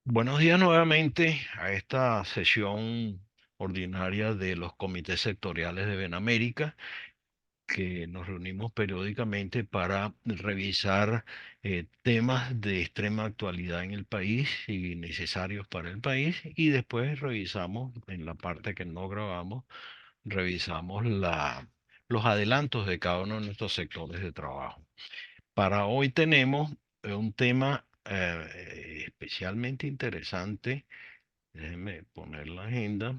Buenos días nuevamente a esta sesión ordinaria de los comités sectoriales de Benamérica, que nos reunimos periódicamente para revisar temas de extrema actualidad en el país y necesarios para el país, y después revisamos, en la parte que no grabamos, revisamos los adelantos de cada uno de nuestros sectores de trabajo. Para hoy tenemos un tema especialmente interesante. Déjenme poner la agenda.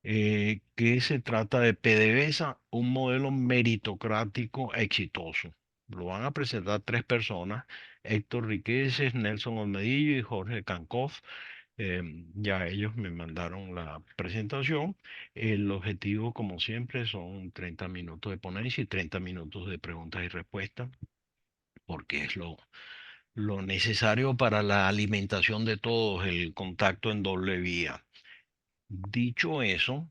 Que se trata de PDVSA, un modelo meritocrático exitoso. Lo van a presentar tres personas: Héctor Riqueses, Nelson Olmedillo y Jorge Cancoff. Ya ellos me mandaron la presentación. El objetivo, como siempre, son 30 minutos de ponencia y 30 minutos de preguntas y respuestas, porque es lo necesario para la alimentación de todos, el contacto en doble vía. Dicho eso,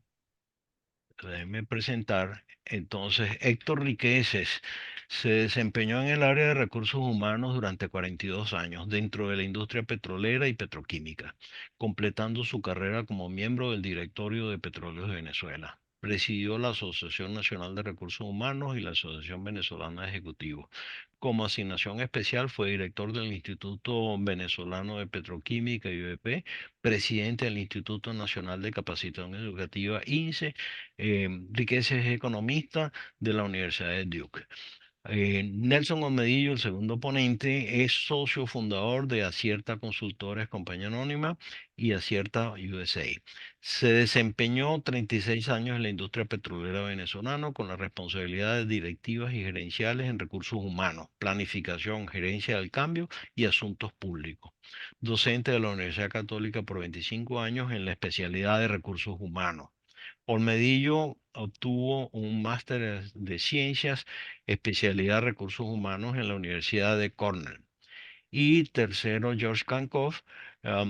déjeme presentar. Entonces, Héctor Riqueses se desempeñó en el área de recursos humanos durante 42 años dentro de la industria petrolera y petroquímica, completando su carrera como miembro del directorio de Petróleos de Venezuela. Presidió la Asociación Nacional de Recursos Humanos y la Asociación Venezolana de Ejecutivos. Como asignación especial fue director del Instituto Venezolano de Petroquímica y IBP, presidente del Instituto Nacional de Capacitación Educativa INSE. Riqueza es economista de la Universidad de Duke. Nelson Omedillo, el segundo ponente, es socio fundador de Acierta Consultores, compañía anónima, y Acierta USA. Se desempeñó 36 años en la industria petrolera venezolana con las responsabilidades directivas y gerenciales en recursos humanos, planificación, gerencia del cambio y asuntos públicos. Docente de la Universidad Católica por 25 años en la especialidad de recursos humanos. Olmedillo obtuvo un máster de ciencias, especialidad recursos humanos en la Universidad de Cornell. Y tercero, George Cancoff,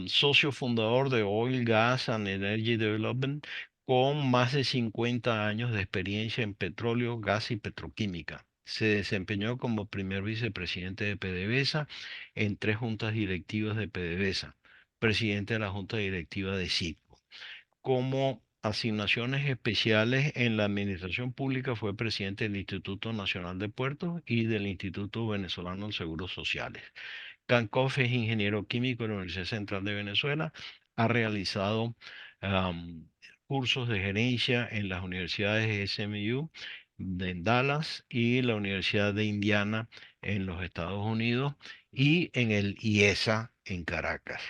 socio fundador de Oil, Gas and Energy Development, con más de 50 años de experiencia en petróleo, gas y petroquímica. Se desempeñó como primer vicepresidente de PDVSA en tres juntas directivas de PDVSA, presidente de la junta directiva de CITCO. Como asignaciones especiales en la administración pública, fue presidente del Instituto Nacional de Puertos y del Instituto Venezolano de Seguros Sociales. Cancoff es ingeniero químico de la Universidad Central de Venezuela. Ha realizado am, cursos de gerencia en las universidades SMU en Dallas y la Universidad de Indiana en los Estados Unidos, y en el IESA en Caracas.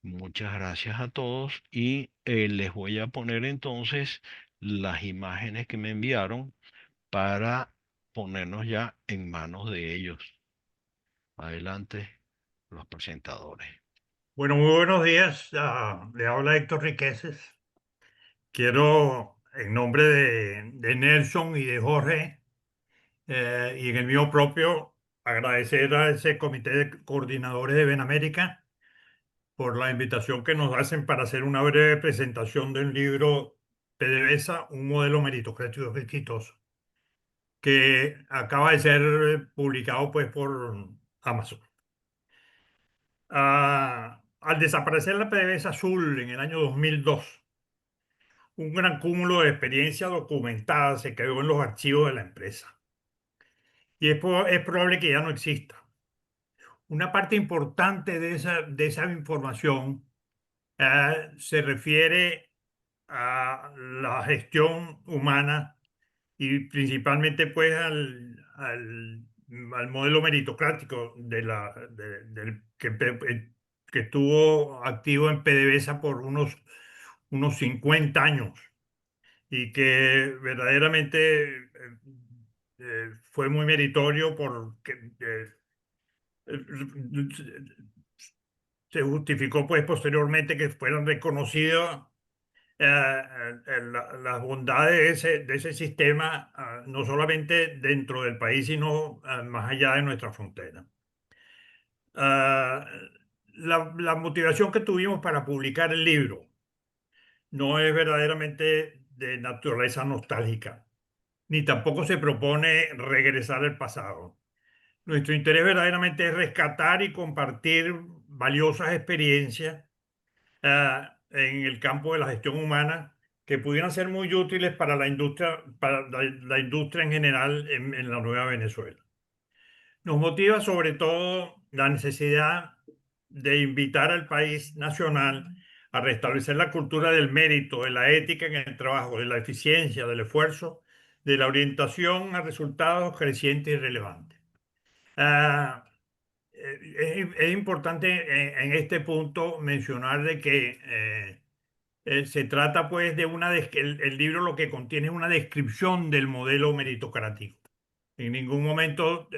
Muchas gracias a todos, y les voy a poner entonces las imágenes que me enviaron para ponernos ya en manos de ellos. Adelante, los presentadores. Bueno, muy buenos días. Le habla Héctor Riqueses. Quiero, en nombre de Nelson y de Jorge, y en el mío propio, agradecer a ese comité de coordinadores de Benamérica por la invitación que nos hacen para hacer una breve presentación del libro PDVSA, un modelo meritocrático exitoso, que acaba de ser publicado pues por Amazon. Al desaparecer la PDVSA azul en el año 2002, un gran cúmulo de experiencia documentada se quedó en los archivos de la empresa y es probable que ya no exista. Una parte importante de esa información se refiere a la gestión humana y principalmente pues al modelo meritocrático que estuvo activo en PDVSA por unos 50 años y que verdaderamente fue muy meritorio porque se justificó pues posteriormente que fueran reconocidas las bondades de ese sistema, no solamente dentro del país, sino más allá de nuestra frontera. Ah, la motivación que tuvimos para publicar el libro no es verdaderamente de naturaleza nostálgica, ni tampoco se propone regresar al pasado. Nuestro interés verdaderamente es rescatar y compartir valiosas experiencias en el campo de la gestión humana que pudieran ser muy útiles para la industria en general en la Nueva Venezuela. Nos motiva sobre todo la necesidad de invitar al país nacional a restablecer la cultura del mérito, de la ética en el trabajo, de la eficiencia, del esfuerzo, de la orientación a resultados crecientes y relevantes. Ah, es importante en este punto mencionar de que se trata pues de el libro lo que contiene es una descripción del modelo meritocrático. En ningún momento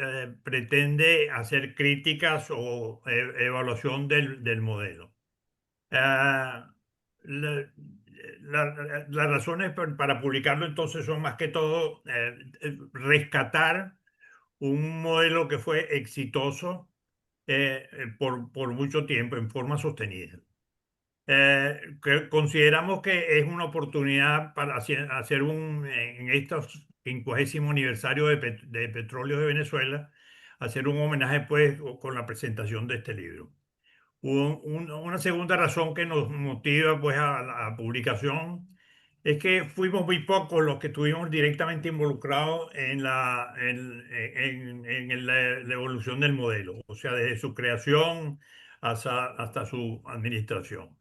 pretende hacer críticas o evaluación del modelo. Ah, la- las razones para publicarlo entonces son más que todo rescatar un modelo que fue exitoso por mucho tiempo en forma sostenida. Consideramos que es una oportunidad para hacer en estos 50 aniversario de Petróleo de Venezuela, hacer un homenaje pues con la presentación de este libro. Una segunda razón que nos motiva pues a la publicación es que fuimos muy pocos los que estuvimos directamente involucrados en la evolución del modelo, o sea, desde su creación hasta su administración.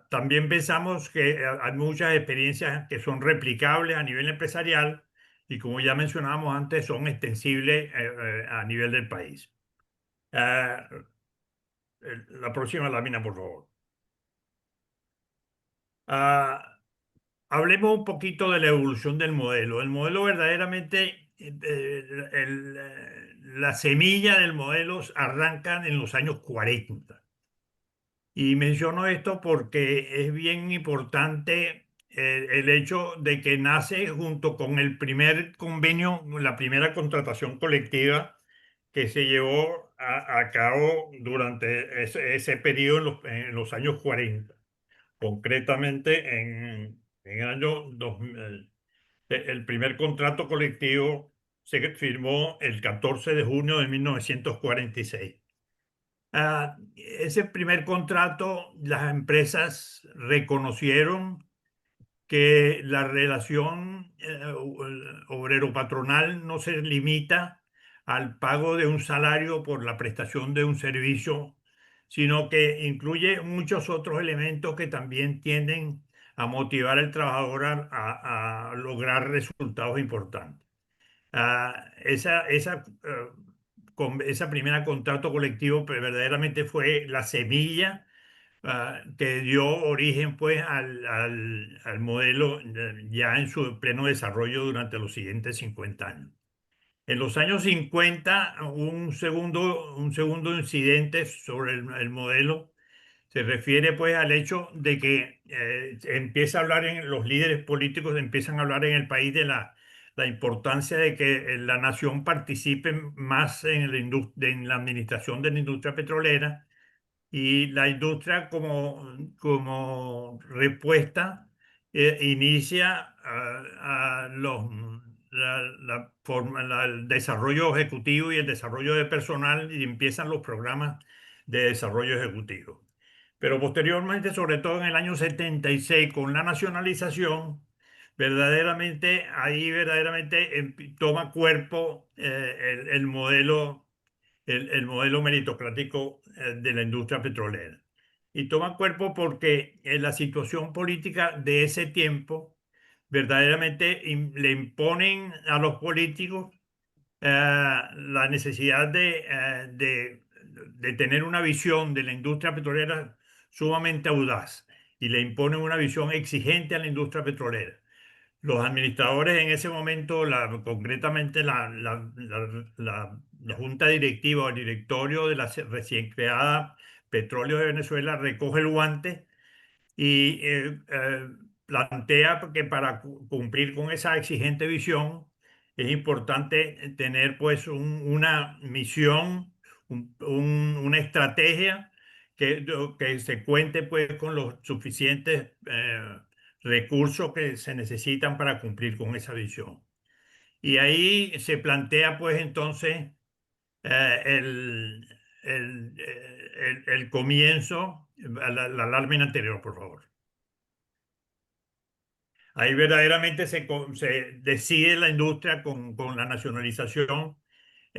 También pensamos que hay muchas experiencias que son replicables a nivel empresarial y como ya mencionábamos antes, son extensibles a nivel del país. Ah, la próxima lámina, por favor. Ah, hablemos un poquito de la evolución del modelo. El modelo verdaderamente, la semilla del modelo arrancan en los años 40. Y menciono esto porque es bien importante el hecho de que nace junto con el primer convenio, la primera contratación colectiva que se llevó a cabo durante ese periodo en los años 40. Concretamente en el año 2000, el primer contrato colectivo se firmó el 14 de junio de 1946. Ese primer contrato, las empresas reconocieron que la relación obrero-patronal no se limita al pago de un salario por la prestación de un servicio, sino que incluye muchos otros elementos que también tienden a motivar al trabajador a lograr resultados importantes. Esa primera contrato colectivo pues, verdaderamente fue la semilla que dio origen pues al modelo ya en su pleno desarrollo durante los siguientes 50 años. En los años 50, un segundo incidente sobre el modelo se refiere pues al hecho de que empieza a hablar los líderes políticos empiezan a hablar en el país de la importancia de que la nación participe más en la administración de la industria petrolera y la industria como respuesta inicia el desarrollo ejecutivo y el desarrollo de personal y empiezan los programas de desarrollo ejecutivo. Pero posteriormente, sobre todo en el año 76, con la nacionalización, verdaderamente toma cuerpo el modelo meritocrático de la industria petrolera. Y toma cuerpo porque en la situación política de ese tiempo verdaderamente le imponen a los políticos la necesidad de tener una visión de la industria petrolera sumamente audaz y le imponen una visión exigente a la industria petrolera. Los administradores en ese momento, concretamente la junta directiva o el directorio de la recién creada Petróleo de Venezuela recoge el guante y plantea que para cumplir con esa exigente visión es importante tener pues una misión, una estrategia que se cuente pues con los suficientes recursos que se necesitan para cumplir con esa visión. Y ahí se plantea pues entonces el comienzo, la lámina anterior, por favor. Ahí verdaderamente se decide la industria con la nacionalización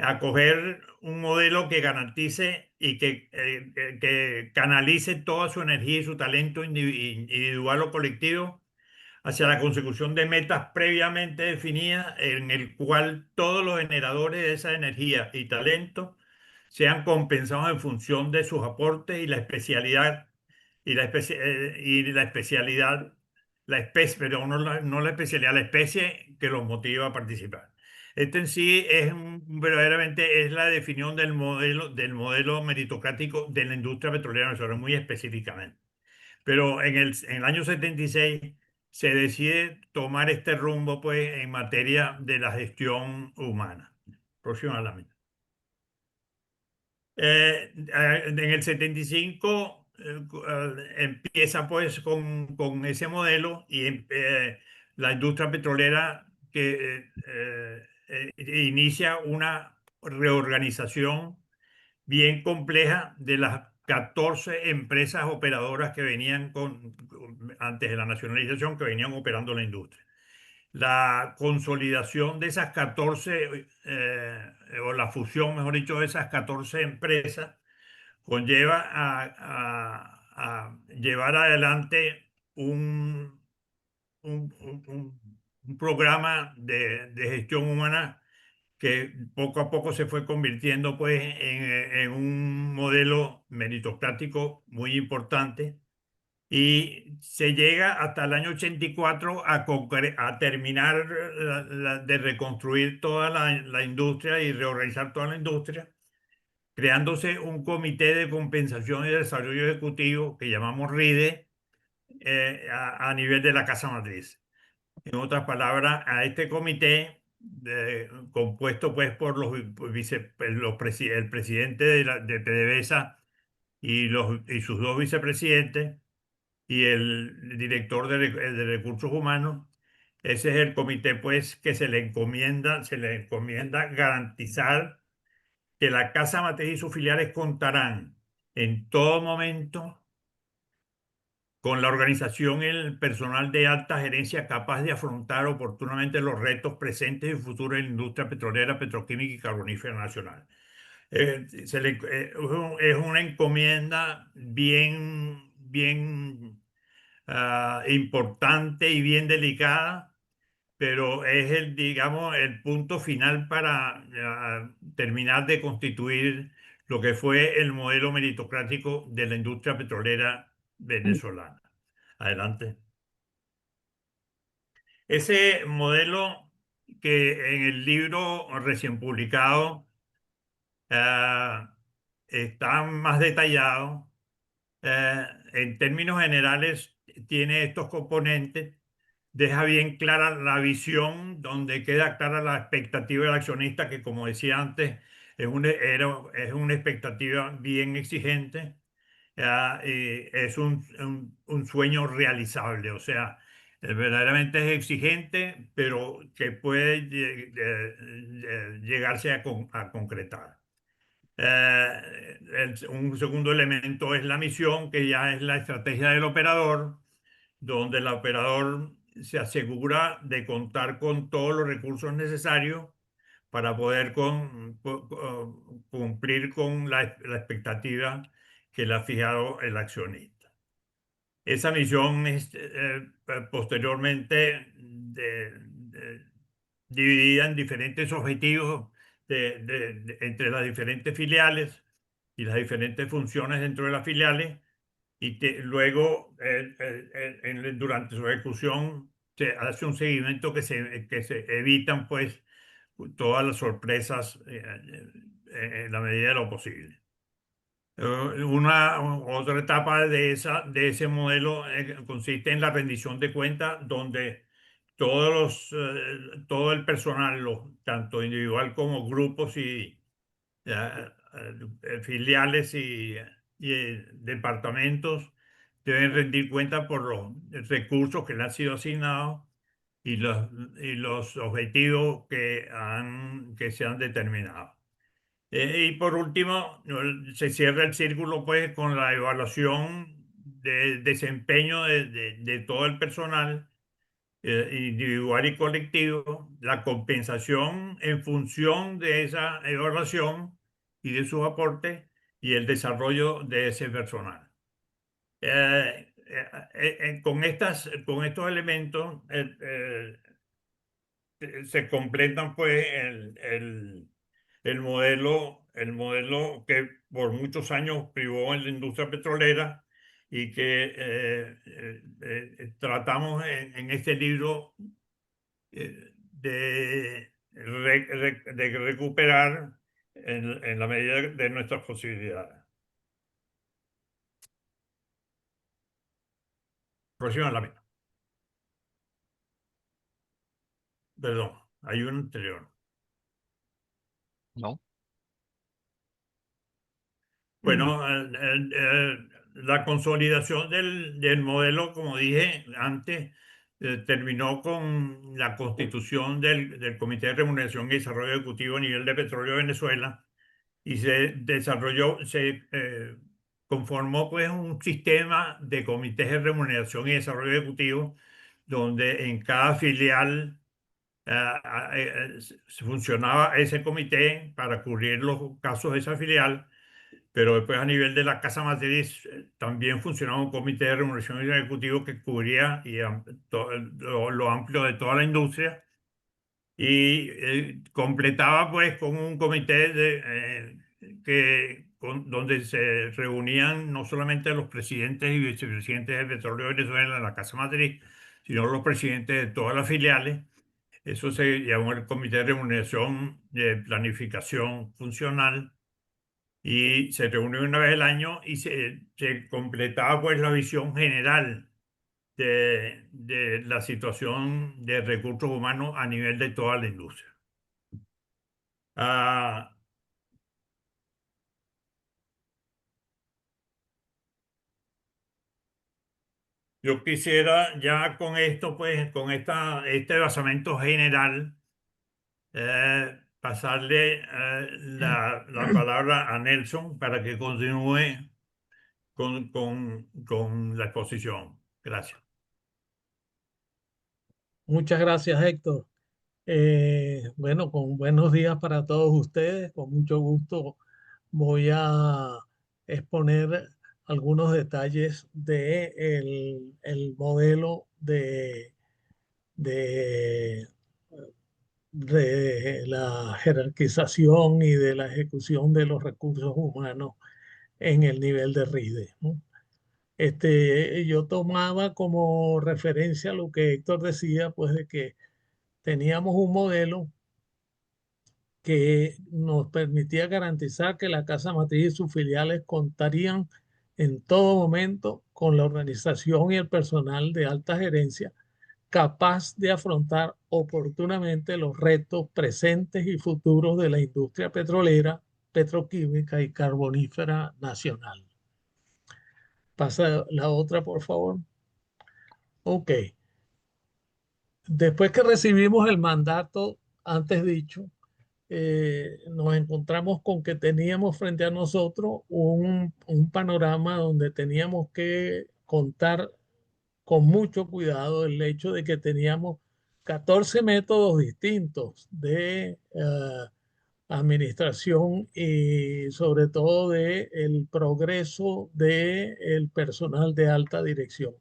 a coger un modelo que garantice y que canalice toda su energía y su talento individual o colectivo hacia la consecución de metas previamente definidas en el cual todos los generadores de esa energía y talento sean compensados en función de sus aportes y la especialidad y la especialidad, la especie, pero no la especialidad, la especie que los motiva a participar. Este en sí verdaderamente es la definición del modelo meritocrático de la industria petrolera venezolana, muy específicamente. Pero en el año 76 se decide tomar este rumbo pues, en materia de la gestión humana. Próxima lámina. En el 75 empieza pues con ese modelo y la industria petrolera que inicia una reorganización bien compleja de las 14 empresas operadoras que venían antes de la nacionalización, que venían operando la industria. La consolidación de esas 14, o la fusión, mejor dicho, de esas 14 empresas, conlleva a llevar adelante un programa de gestión humana que poco a poco se fue convirtiendo pues, en un modelo meritocrático muy importante y se llega hasta el año 84 a terminar de reconstruir toda la industria y reorganizar toda la industria, creándose un comité de compensación y desarrollo ejecutivo que llamamos RIDE a nivel de la Casa Matriz. En otras palabras, a este comité, compuesto pues por el presidente de PDVSA y sus dos vicepresidentes y el director de recursos humanos, ese es el comité pues que se le encomienda garantizar que la Casa Matriz y sus filiales contarán en todo momento con la organización y el personal de alta gerencia capaz de afrontar oportunamente los retos presentes y futuros en la industria petrolera, petroquímica y carbonífera nacional. Es una encomienda bien importante y bien delicada, pero es digamos, el punto final para terminar de constituir lo que fue el modelo meritocrático de la industria petrolera venezolana. Adelante. Ese modelo que en el libro recién publicado eh, está más detallado, en términos generales tiene estos componentes, deja bien clara la visión, donde queda clara la expectativa del accionista, que como decía antes, es una expectativa bien exigente. Es un sueño realizable, o sea, verdaderamente es exigente, pero que puede llegarse a concretar. Un segundo elemento es la misión, que ya es la estrategia del operador, donde el operador se asegura de contar con todos los recursos necesarios para poder cumplir con la expectativa que le ha fijado el accionista. Esa misión es posteriormente dividida en diferentes objetivos entre las diferentes filiales y las diferentes funciones dentro de las filiales, y luego durante su ejecución se hace un seguimiento que se evitan pues todas las sorpresas en la medida de lo posible. Otra etapa de ese modelo consiste en la rendición de cuentas, donde todo el personal, tanto individual como grupos y filiales y departamentos, deben rendir cuenta por los recursos que le han sido asignados y los objetivos que se han determinado. Y por último, se cierra el círculo pues con la evaluación de desempeño de todo el personal, individual y colectivo, la compensación en función de esa evaluación y de sus aportes y el desarrollo de ese personal. Con estos elementos se completan pues el modelo que por muchos años privó en la industria petrolera y que tratamos en este libro de recuperar en la medida de nuestras posibilidades. Próxima lámina. Perdón, hay un anterior. ¿no? Bueno, la consolidación del modelo, como dije antes, terminó con la constitución del Comité de Remuneración y Desarrollo Ejecutivo a nivel de Petróleo de Venezuela y se conformó pues un sistema de comités de remuneración y desarrollo ejecutivo donde en cada filial funcionaba ese comité para cubrir los casos de esa filial, pero después a nivel de la casa matriz también funcionaba un comité de remuneración ejecutivo que cubría lo amplio de toda la industria y completaba pues con un comité donde se reunían no solamente los presidentes y vicepresidentes del Petróleo de Venezuela en la casa matriz, sino los presidentes de todas las filiales. Eso se llamó el Comité de Remuneración de Planificación Funcional y se reunió una vez al año y se completaba pues la visión general de la situación de recursos humanos a nivel de toda la industria. Ah, yo quisiera ya con esto, pues, con este basamento general, pasarle la palabra a Nelson para que continúe con la exposición. Gracias. Muchas gracias, Héctor. Bueno, con buenos días para todos ustedes. Con mucho gusto voy a exponer algunos detalles de el modelo de, de la jerarquización y de la ejecución de los recursos humanos en el nivel de RIDE, ¿no? Yo tomaba como referencia lo que Héctor decía, pues de que teníamos un modelo que nos permitía garantizar que la casa matriz y sus filiales contarían en todo momento con la organización y el personal de alta gerencia capaz de afrontar oportunamente los retos presentes y futuros de la industria petrolera, petroquímica y carbonífera nacional. Pasa la otra, por favor. Ok. Después que recibimos el mandato antes dicho, nos encontramos con que teníamos frente a nosotros un panorama donde teníamos que contar con mucho cuidado el hecho de que teníamos 14 métodos distintos de administración y sobre todo de el progreso del personal de alta dirección.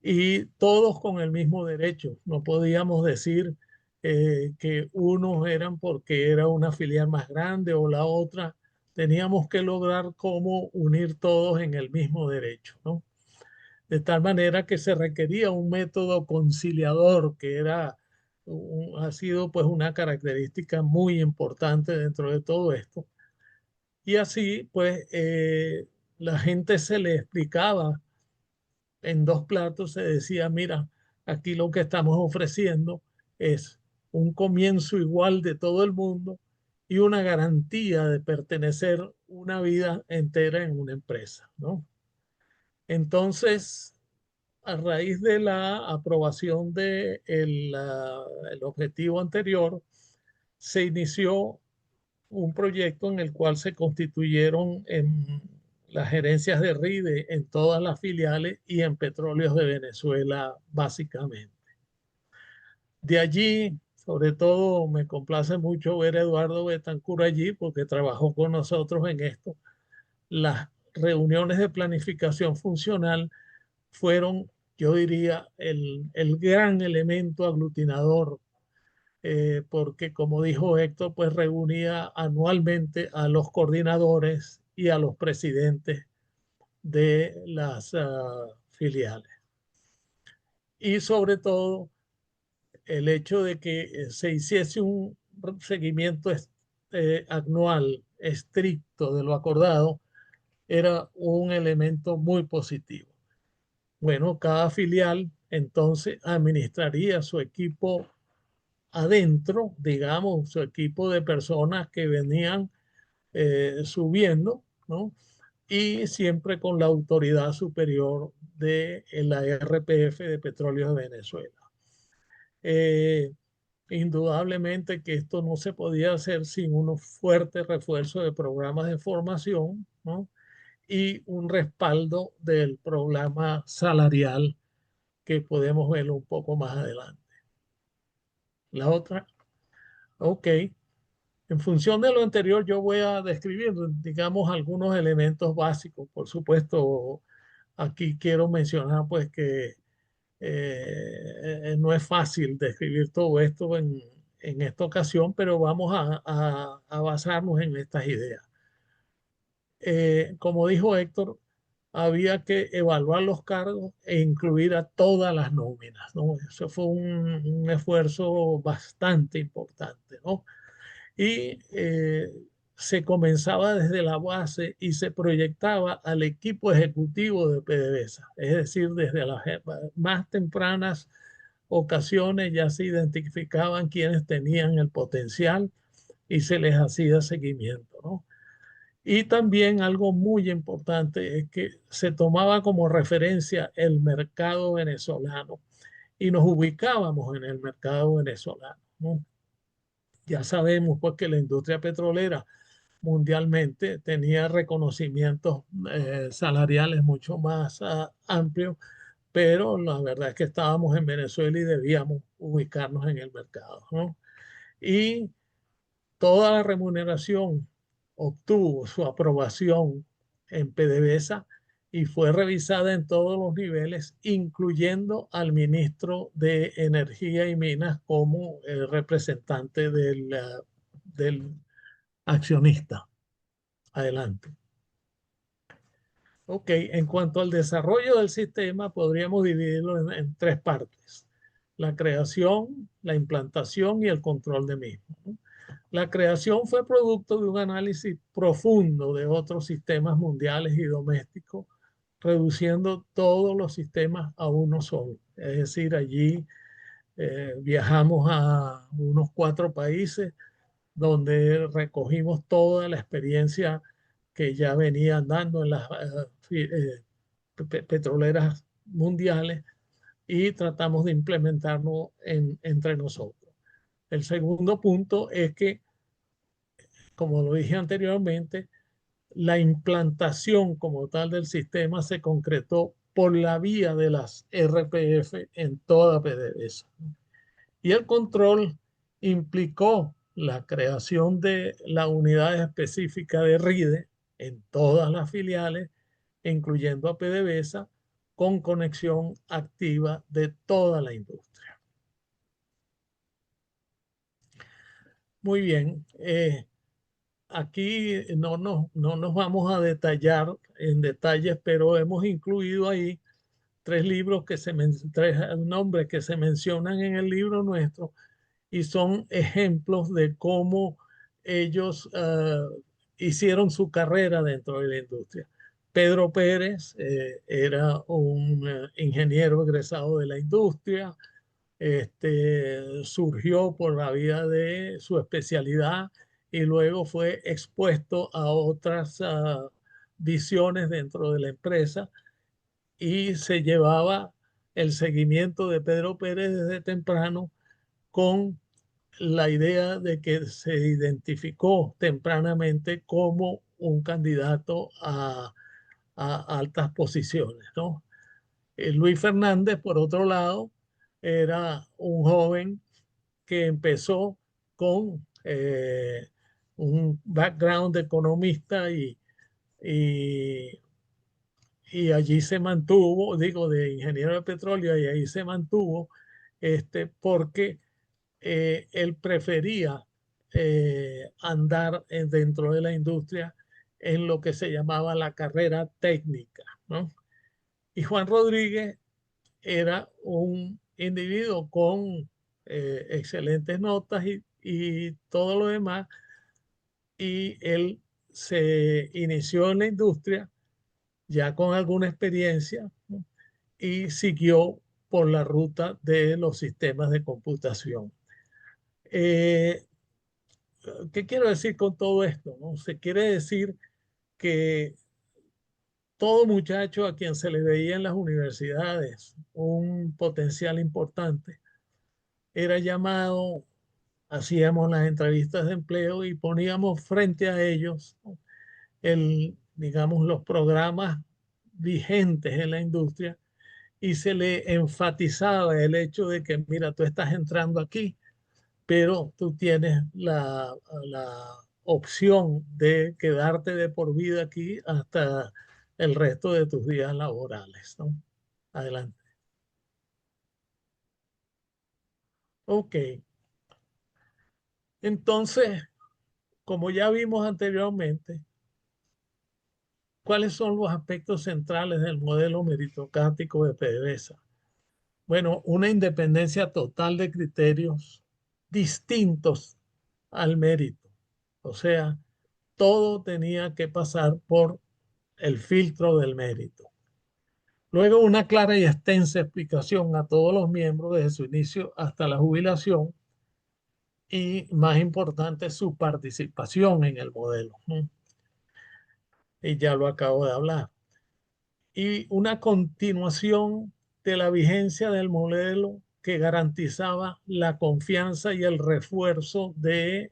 Y todos con el mismo derecho. No podíamos decir que unos eran porque era una filial más grande o la otra. Teníamos que lograr cómo unir todos en el mismo derecho, ¿no? De tal manera que se requería un método conciliador que ha sido pues una característica muy importante dentro de todo esto. Y así pues la gente se le explicaba en dos platos, se decía, mira, aquí lo que estamos ofreciendo es un comienzo igual de todo el mundo y una garantía de pertenecer una vida entera en una empresa, ¿no? Entonces, a raíz de la aprobación de el objetivo anterior, se inició un proyecto en el cual se constituyeron en las gerencias de RIDE en todas las filiales y en Petróleos de Venezuela básicamente. De allí, sobre todo, me complace mucho ver a Eduardo Betancur allí porque trabajó con nosotros en esto. Las reuniones de planificación funcional fueron, yo diría, el gran elemento aglutinador, porque como dijo Héctor, pues reunía anualmente a los coordinadores y a los presidentes de las filiales. Y sobre todo, el hecho de que se hiciese un seguimiento anual estricto de lo acordado era un elemento muy positivo. Bueno, cada filial entonces administraría su equipo adentro, digamos, su equipo de personas que venían subiendo, ¿no? Y siempre con la autoridad superior de la RPF de Petróleos de Venezuela. Eh, Indudablemente que esto no se podía hacer sin un fuerte refuerzo de programas de formación, ¿no? Y un respaldo del programa salarial que podemos verlo un poco más adelante. La otra, ok. En función de lo anterior, yo voy a describir, digamos, algunos elementos básicos. Por supuesto, aquí quiero mencionar pues que no es fácil describir todo esto en esta ocasión, pero vamos a basarnos en estas ideas. Como dijo Héctor, había que evaluar los cargos e incluir a todas las nóminas, ¿no? Eso fue un esfuerzo bastante importante, ¿no? Y se comenzaba desde la base y se proyectaba al equipo ejecutivo de PDVSA, es decir, desde las más tempranas ocasiones ya se identificaban quienes tenían el potencial y se les hacía seguimiento, ¿no? Y también algo muy importante es que se tomaba como referencia el mercado venezolano y nos ubicábamos en el mercado venezolano, ¿no? Ya sabemos pues que la industria petrolera mundialmente tenía reconocimientos salariales mucho más amplios, pero la verdad es que estábamos en Venezuela y debíamos ubicarnos en el mercado, ¿no? Y toda la remuneración obtuvo su aprobación en PDVSA y fue revisada en todos los niveles, incluyendo al ministro de Energía y Minas como el representante del accionista. Adelante. Ok, en cuanto al desarrollo del sistema, podríamos dividirlo en tres partes: la creación, la implantación y el control de mismo, ¿no? La creación fue producto de un análisis profundo de otros sistemas mundiales y domésticos, reduciendo todos los sistemas a uno solo. Es decir, allí viajamos a unos 4 países donde recogimos toda la experiencia que ya venían dando en las petroleras mundiales y tratamos de implementarlo entre nosotros. El segundo punto es que, como lo dije anteriormente, la implantación como tal del sistema se concretó por la vía de las RPF en toda PDVSA. Y el control implicó la creación de la unidad específica de RIDE en todas las filiales, incluyendo a PDVSA, con conexión activa de toda la industria. Muy bien, aquí no nos vamos a detallar en detalles, pero hemos incluido ahí tres nombres que se mencionan en el libro nuestro y son ejemplos de cómo ellos hicieron su carrera dentro de la industria. Pedro Pérez era un ingeniero egresado de la industria, surgió por la vía de su especialidad y luego fue expuesto a otras visiones dentro de la empresa y se llevaba el seguimiento de Pedro Pérez desde temprano con la idea de que se identificó tempranamente como un candidato a altas posiciones, ¿no? Luis Fernández, por otro lado, era un joven que empezó con un background de economista y, y allí se mantuvo, digo, de ingeniero de petróleo, y ahí se mantuvo porque él prefería andar dentro de la industria en lo que se llamaba la carrera técnica, ¿no? Y Juan Rodríguez era un individuo con excelentes notas y todo lo demás, y él se inició en la industria ya con alguna experiencia, ¿no? Y siguió por la ruta de los sistemas de computación. Eh, ¿Qué quiero decir con todo esto, no? Se quiere decir que todo muchacho a quien se le veía en las universidades un potencial importante era llamado, hacíamos las entrevistas de empleo y poníamos frente a ellos, ¿no?, digamos, los programas vigentes en la industria, y se le enfatizaba el hecho de que, mira, tú estás entrando aquí, pero tú tienes la opción de quedarte de por vida aquí hasta el resto de tus días laborales, ¿no? Adelante. Ok. Entonces, como ya vimos anteriormente, ¿cuáles son los aspectos centrales del modelo meritocrático de PDVSA? Bueno, una independencia total de criterios distintos al mérito. O sea, todo tenía que pasar por el filtro del mérito. Luego, una clara y extensa explicación a todos los miembros desde su inicio hasta la jubilación, y, más importante, su participación en el modelo. Y ya lo acabo de hablar. Y una continuación de la vigencia del modelo que garantizaba la confianza y el refuerzo de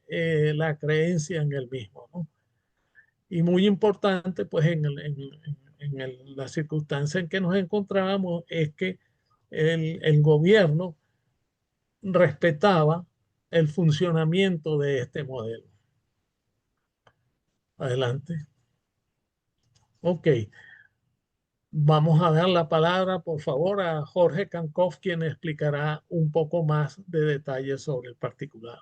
la creencia en el mismo, ¿no? Y muy importante, pues la circunstancia en que nos encontrábamos es que el gobierno respetaba el funcionamiento de este modelo. Adelante. Ok. Vamos a dar la palabra, por favor, a Jorge Cancoff, quien explicará un poco más de detalles sobre el particular.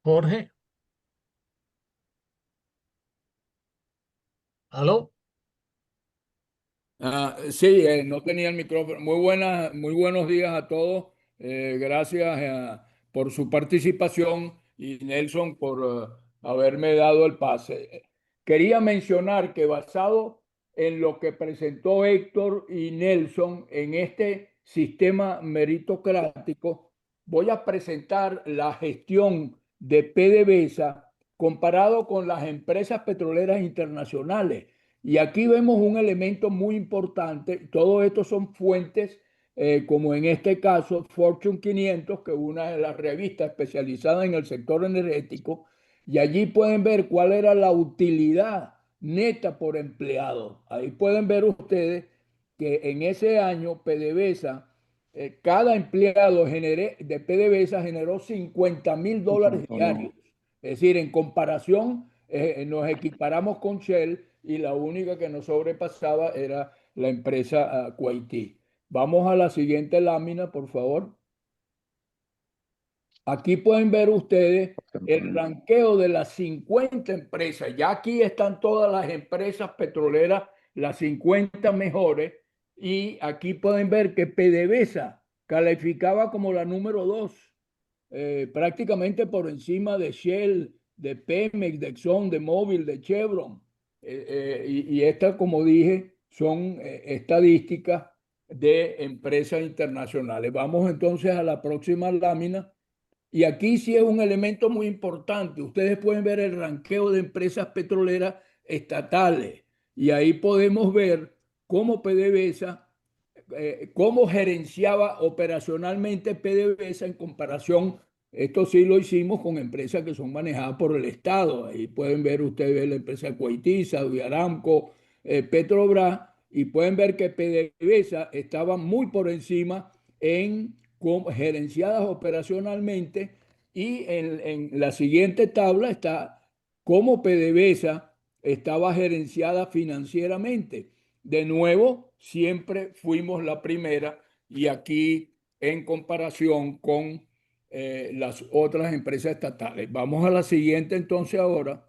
Jorge, ¿aló? Sí, no tenía el micrófono. Muy buenos días a todos. Gracias por su participación y Nelson por haberme dado el pase. Quería mencionar que basado en lo que presentó Héctor y Nelson en este sistema meritocrático, voy a presentar la gestión de PDVSA comparado con las empresas petroleras internacionales. Y aquí vemos un elemento muy importante. Todo esto son fuentes, como en este caso Fortune 500, que es una de las revistas especializadas en el sector energético, y allí pueden ver cuál era la utilidad neta por empleado. Ahí pueden ver ustedes que en ese año PDVSA, cada empleado de PDVSA generó $50,000 diarios. Es decir, en comparación, nos equiparamos con Shell y la única que nos sobrepasaba era la empresa Kuwaití. Vamos a la siguiente lámina, por favor. Aquí pueden ver ustedes el ranqueo de las 50 empresas. Ya aquí están todas las empresas petroleras, las 50 mejores. Y aquí pueden ver que PDVSA calificaba como la número 2, prácticamente por encima de Shell, de Pemex, de Exxon, de Mobil, de Chevron. Y estas, como dije, son estadísticas de empresas internacionales. Vamos entonces a la próxima lámina. Y aquí sí es un elemento muy importante. Ustedes pueden ver el ranqueo de empresas petroleras estatales. Y ahí podemos ver cómo PDVSA, cómo gerenciaba operacionalmente PDVSA en comparación. Esto sí lo hicimos con empresas que son manejadas por el Estado. Ahí pueden ver ustedes la empresa Coitiza, Aramco, Petrobras, y pueden ver que PDVSA estaba muy por encima en gerenciadas operacionalmente, y en la siguiente tabla está cómo PDVSA estaba gerenciada financieramente. De nuevo, siempre fuimos la primera, y aquí en comparación con las otras empresas estatales. Vamos a la siguiente entonces ahora.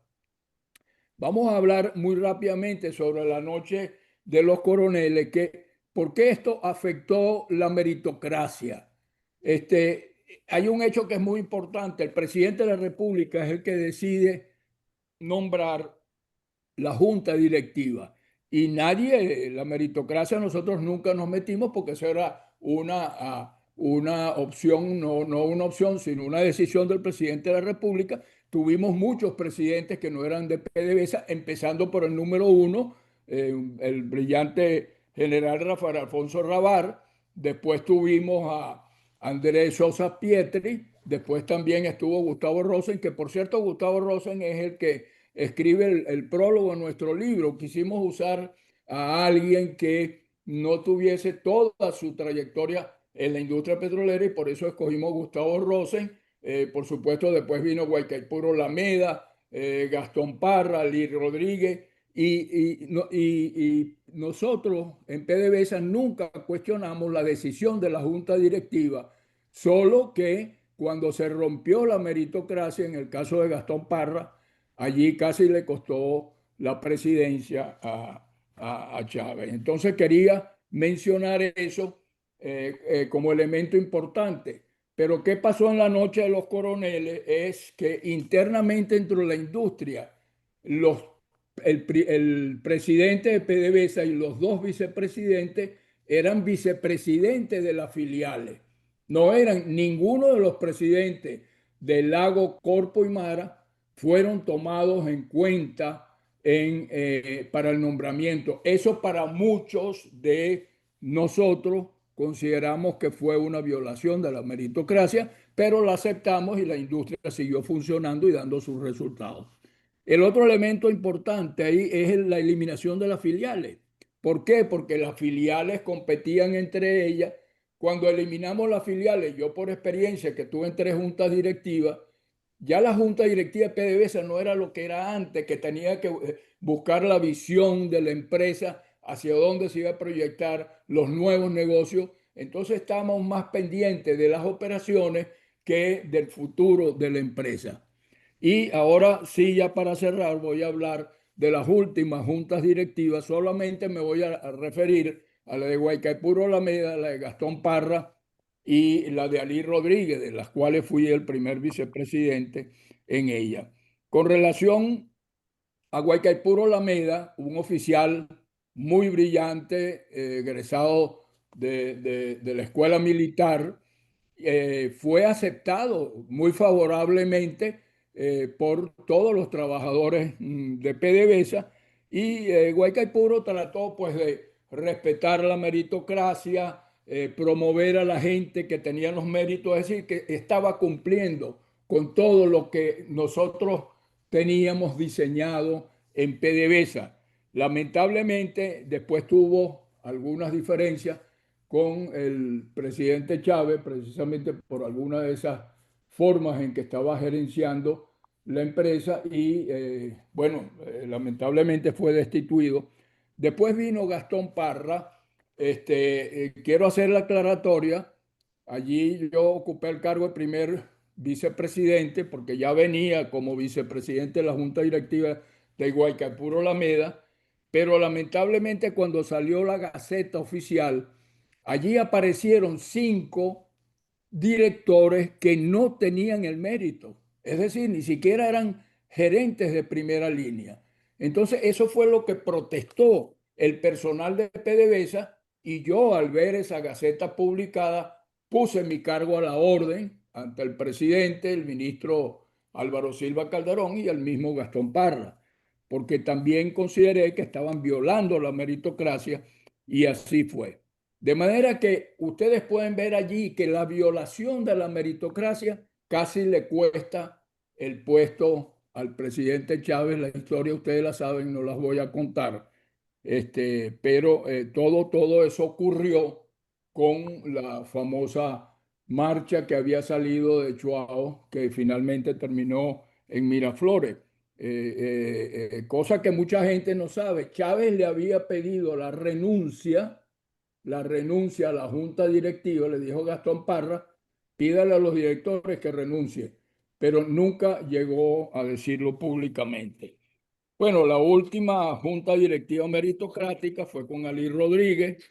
Vamos a hablar muy rápidamente sobre la noche de los coroneles, por qué esto afectó la meritocracia. Hay un hecho que es muy importante. El presidente de la República es el que decide nombrar la junta directiva. Y nadie, la meritocracia, nosotros nunca nos metimos porque eso era una opción, no una opción, sino una decisión del presidente de la República. Tuvimos muchos presidentes que no eran de PDVSA, empezando por el número uno, el brillante general Rafael Alfonso Rabar. Después tuvimos a Andrés Sosa Pietri. Después también estuvo Gustavo Rosen, que por cierto Gustavo Rosen es el que escribe el prólogo en nuestro libro. Quisimos usar a alguien que no tuviese toda su trayectoria en la industria petrolera, y por eso escogimos Gustavo Rosen. Por supuesto, después vino Guaycaipuro Lameda, Gastón Parra, Lee Rodríguez, y nosotros en PDVSA nunca cuestionamos la decisión de la junta directiva, solo que cuando se rompió la meritocracia, en el caso de Gastón Parra, allí casi le costó la presidencia a Chávez. Entonces quería mencionar eso como elemento importante. Pero ¿qué pasó en la noche de los coroneles? Es que internamente dentro de la industria, el presidente de PDVSA y los dos vicepresidentes eran vicepresidentes de las filiales. No eran ninguno de los presidentes del Lago, Corpo y Mara fueron tomados en cuenta para el nombramiento. Eso para muchos de nosotros consideramos que fue una violación de la meritocracia, pero la aceptamos y la industria siguió funcionando y dando sus resultados. El otro elemento importante ahí es la eliminación de las filiales. ¿Por qué? Porque las filiales competían entre ellas. Cuando eliminamos las filiales, yo por experiencia que tuve en 3 juntas directivas, ya la junta directiva de PDVSA no era lo que era antes, que tenía que buscar la visión de la empresa, hacia dónde se iba a proyectar los nuevos negocios. Entonces estábamos más pendientes de las operaciones que del futuro de la empresa. Y ahora sí, ya para cerrar, voy a hablar de las últimas juntas directivas. Solamente me voy a referir a la de Guaycaipuro Alameda, la de Gastón Parra y la de Alí Rodríguez, de las cuales fui el primer vicepresidente en ella. Con relación a Guaycaipuro Alameda, un oficial muy brillante, egresado de la escuela militar, fue aceptado muy favorablemente por todos los trabajadores de PDVSA, y Guaycaipuro trató pues de respetar la meritocracia, promover a la gente que tenía los méritos, es decir, que estaba cumpliendo con todo lo que nosotros teníamos diseñado en PDVSA. Lamentablemente, después tuvo algunas diferencias con el presidente Chávez, precisamente por alguna de esas formas en que estaba gerenciando la empresa, y lamentablemente fue destituido. Después vino Gastón Parra. Quiero hacer la aclaratoria. Allí yo ocupé el cargo de primer vicepresidente porque ya venía como vicepresidente de la Junta Directiva de Guaycaipuro Alameda, pero lamentablemente cuando salió la Gaceta Oficial, allí aparecieron 5 directores que no tenían el mérito, es decir, ni siquiera eran gerentes de primera línea. Entonces, eso fue lo que protestó el personal de PDVSA, y yo, al ver esa gaceta publicada, puse mi cargo a la orden ante el presidente, el ministro Álvaro Silva Calderón y el mismo Gastón Parra. porque también consideré que estaban violando la meritocracia y así fue. De manera que ustedes pueden ver allí que la violación de la meritocracia casi le cuesta el puesto al presidente Chávez. La historia ustedes la saben, no las voy a contar. Pero todo eso ocurrió con la famosa marcha que había salido de Chuao, que finalmente terminó en Miraflores. Cosa que mucha gente no sabe. Chávez le había pedido la renuncia a la junta directiva, le dijo Gastón Parra, pídale a los directores que renuncien, pero nunca llegó a decirlo públicamente. Bueno, la última junta directiva meritocrática fue con Ali Rodríguez.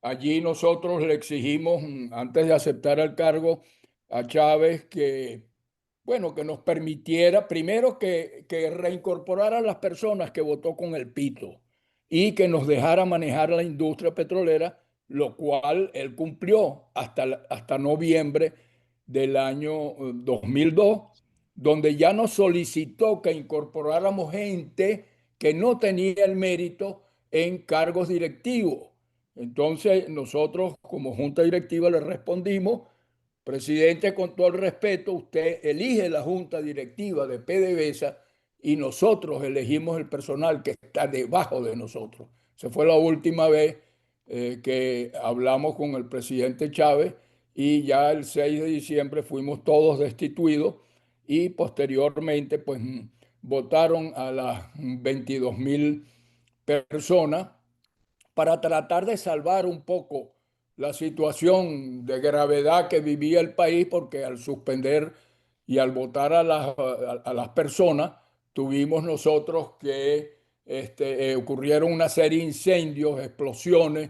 Allí nosotros le exigimos, antes de aceptar el cargo, a Chávez que, bueno, que nos permitiera, primero que reincorporara a las personas que votó con el pito y que nos dejara manejar la industria petrolera, lo cual él cumplió hasta noviembre del año 2002, donde ya nos solicitó que incorporáramos gente que no tenía el mérito en cargos directivos. Entonces nosotros como junta directiva le respondimos: presidente, con todo el respeto, usted elige la junta directiva de PDVSA y nosotros elegimos el personal que está debajo de nosotros. Esa fue la última vez que hablamos con el presidente Chávez, y ya el 6 de diciembre fuimos todos destituidos y posteriormente pues votaron a las 22.000 personas para tratar de salvar un poco la situación de gravedad que vivía el país, porque al suspender y al votar a las personas, tuvimos nosotros que ocurrieron una serie de incendios, explosiones,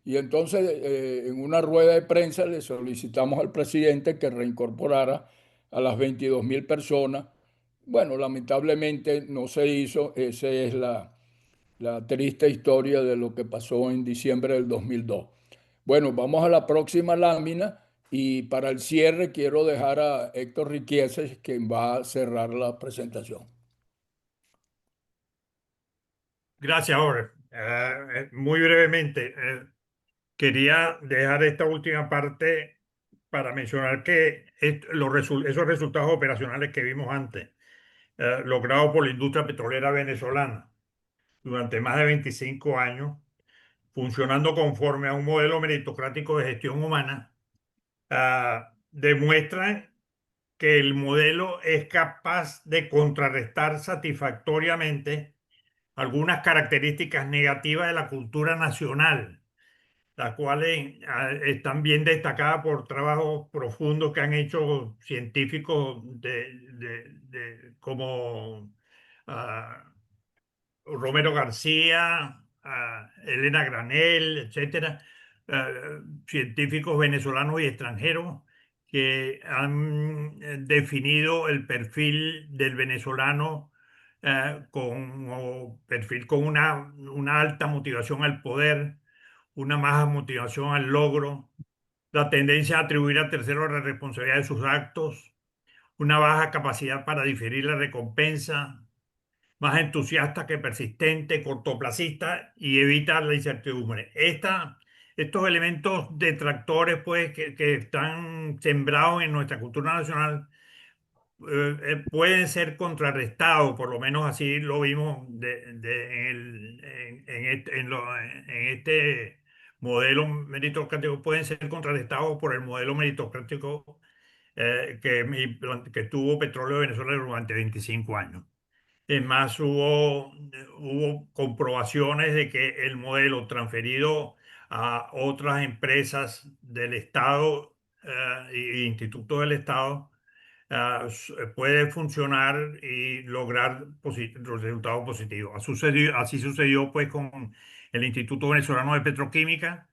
y entonces en una rueda de prensa le solicitamos al presidente que reincorporara a las 22.000 personas. Bueno, lamentablemente no se hizo. Esa es la triste historia de lo que pasó en diciembre del 2002. Bueno, vamos a la próxima lámina, y para el cierre quiero dejar a Héctor Riquieses, quien va a cerrar la presentación. Gracias, Jorge. Muy brevemente, quería dejar esta última parte para mencionar que esos resultados operacionales que vimos antes, logrados por la industria petrolera venezolana durante más de 25 años, funcionando conforme a un modelo meritocrático de gestión humana, demuestran que el modelo es capaz de contrarrestar satisfactoriamente algunas características negativas de la cultura nacional, las cuales están bien destacadas por trabajos profundos que han hecho científicos como Romero García, Elena Granel, etcétera, científicos venezolanos y extranjeros que han definido el perfil del venezolano como perfil con una alta motivación al poder, una baja motivación al logro, la tendencia a atribuir a terceros la responsabilidad de sus actos, una baja capacidad para diferir la recompensa, más entusiasta que persistente, cortoplacista, y evita la incertidumbre. Estos elementos detractores, pues, que están sembrados en nuestra cultura nacional, pueden ser contrarrestados, por lo menos así lo vimos en este modelo meritocrático, pueden ser contrarrestados por el modelo meritocrático que tuvo Petróleo de Venezuela durante 25 años. Es más, hubo comprobaciones de que el modelo transferido a otras empresas del Estado e institutos del Estado puede funcionar y lograr resultados positivos. Así sucedió pues con el Instituto Venezolano de Petroquímica,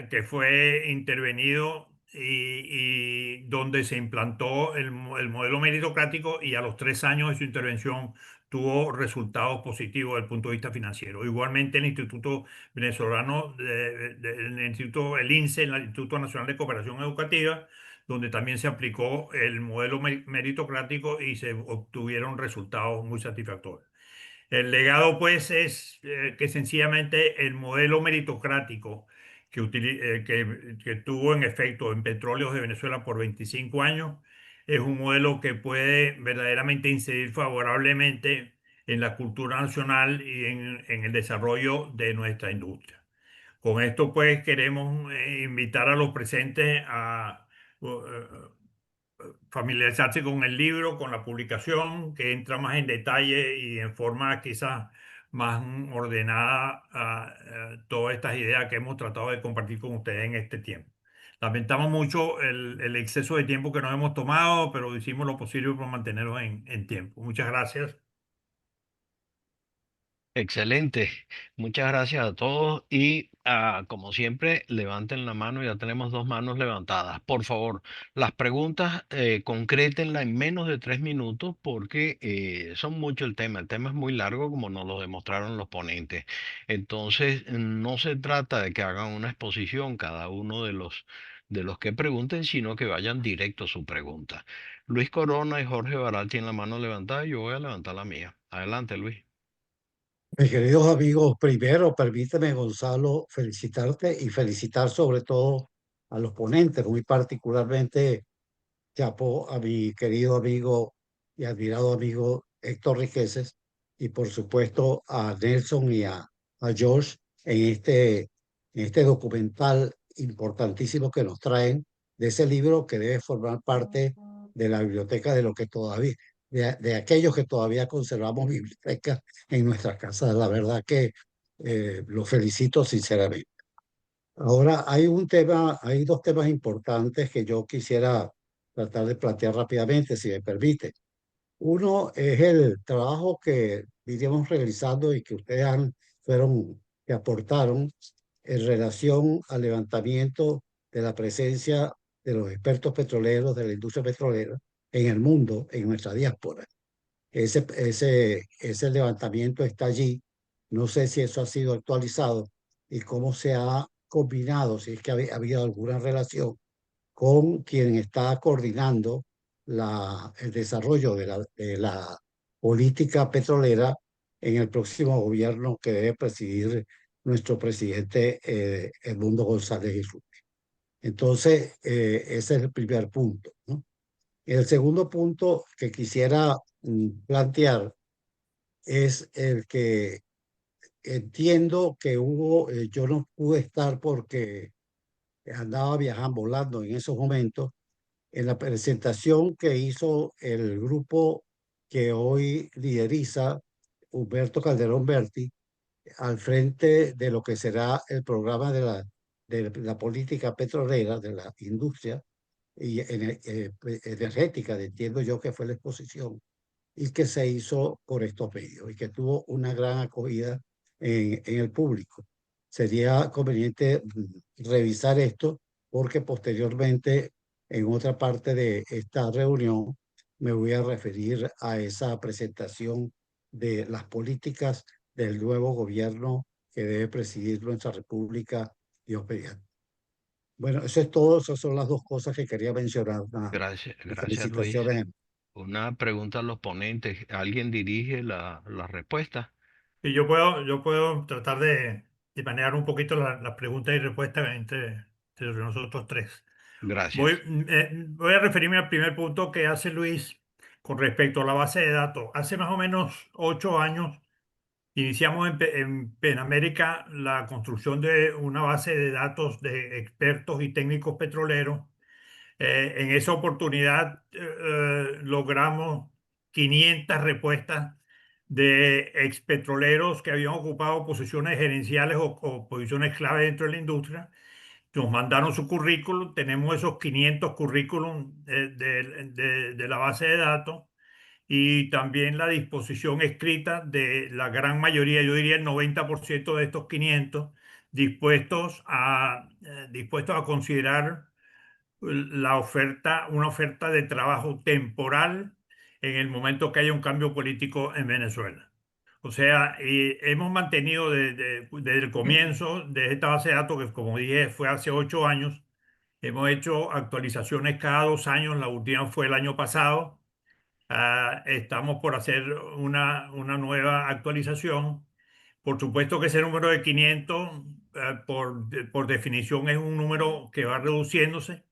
que fue intervenido y donde se implantó el modelo meritocrático, y a los 3 años de su intervención tuvo resultados positivos desde el punto de vista financiero. Igualmente el Instituto Venezolano, el INSE, el Instituto Nacional de Cooperación Educativa, donde también se aplicó el modelo meritocrático y se obtuvieron resultados muy satisfactorios. El legado, pues, es que sencillamente el modelo meritocrático que tuvo en efecto en Petróleos de Venezuela por 25 años es un modelo que puede verdaderamente incidir favorablemente en la cultura nacional y en el desarrollo de nuestra industria. Con esto, pues, queremos invitar a los presentes a familiarizarse con el libro, con la publicación, que entra más en detalle y en forma quizás más ordenada a todas estas ideas que hemos tratado de compartir con ustedes en este tiempo. Lamentamos mucho el exceso de tiempo que nos hemos tomado, pero hicimos lo posible por mantenernos en tiempo. Muchas gracias. Excelente. Muchas gracias a todos y como siempre, levanten la mano. Ya tenemos dos manos levantadas. Por favor, las preguntas concrétenla en menos de 3 minutos porque son mucho el tema. El tema es muy largo como nos lo demostraron los ponentes. Entonces, no se trata de que hagan una exposición cada uno de los que pregunten, sino que vayan directo a su pregunta. Luis Corona y Jorge Baral tienen la mano levantada. Yo voy a levantar la mía. Adelante, Luis. Mis queridos amigos, primero permíteme, Gonzalo, felicitarte y felicitar sobre todo a los ponentes, muy particularmente chapo a mi querido amigo y admirado amigo Héctor Riqueses y por supuesto a Nelson y a George en este documental importantísimo que nos traen de ese libro que debe formar parte de la biblioteca de lo que todavía, de aquellos que todavía conservamos bibliotecas en nuestras casas. La verdad que los felicito sinceramente. Ahora hay un tema, hay dos temas importantes que yo quisiera tratar de plantear rápidamente, si me permite. Uno es el trabajo que iríamos realizando y que ustedes que aportaron en relación al levantamiento de la presencia de los expertos petroleros, de la industria petrolera en el mundo, en nuestra diáspora. Ese levantamiento está allí. No sé si eso ha sido actualizado y cómo se ha combinado, si es que ha habido alguna relación con quien está coordinando el desarrollo de la política petrolera en el próximo gobierno que debe presidir nuestro presidente Edmundo González Urrutia. Entonces, ese es el primer punto, ¿no? El segundo punto que quisiera plantear es el que entiendo que hubo, yo no pude estar porque andaba viajando, volando en esos momentos, en la presentación que hizo el grupo que hoy lideriza Humberto Calderón Berti al frente de lo que será el programa de la política petrolera, de la industria y energética, entiendo yo que fue la exposición y que se hizo por estos medios y que tuvo una gran acogida en el público. Sería conveniente revisar esto porque posteriormente en otra parte de esta reunión me voy a referir a esa presentación de las políticas del nuevo gobierno que debe presidir nuestra República Dios mediante. Bueno, eso es todo, esas son las dos cosas que quería mencionar. Gracias, Y gracias Luis. felicitaciones. Una pregunta a los ponentes. ¿Alguien dirige la respuesta? Y yo puedo tratar de manejar un poquito las preguntas y respuestas entre nosotros tres. Gracias. Voy a referirme al primer punto que hace Luis con respecto a la base de datos. Hace más o menos 8 años iniciamos en Penamérica la construcción de una base de datos de expertos y técnicos petroleros. En esa oportunidad logramos 500 respuestas de expetroleros que habían ocupado posiciones gerenciales o posiciones clave dentro de la industria. Nos mandaron su currículum, tenemos esos 500 currículum de la base de datos y también la disposición escrita de la gran mayoría, yo diría el 90% de estos 500, dispuestos a considerar una oferta de trabajo temporal en el momento que haya un cambio político en Venezuela. O sea, hemos mantenido desde el comienzo de esta base de datos, que como dije fue hace 8 años, hemos hecho actualizaciones cada 2 años, la última fue el año pasado, Estamos por hacer una nueva actualización. Por supuesto que ese número de 500, por definición, es un número que va reduciéndose.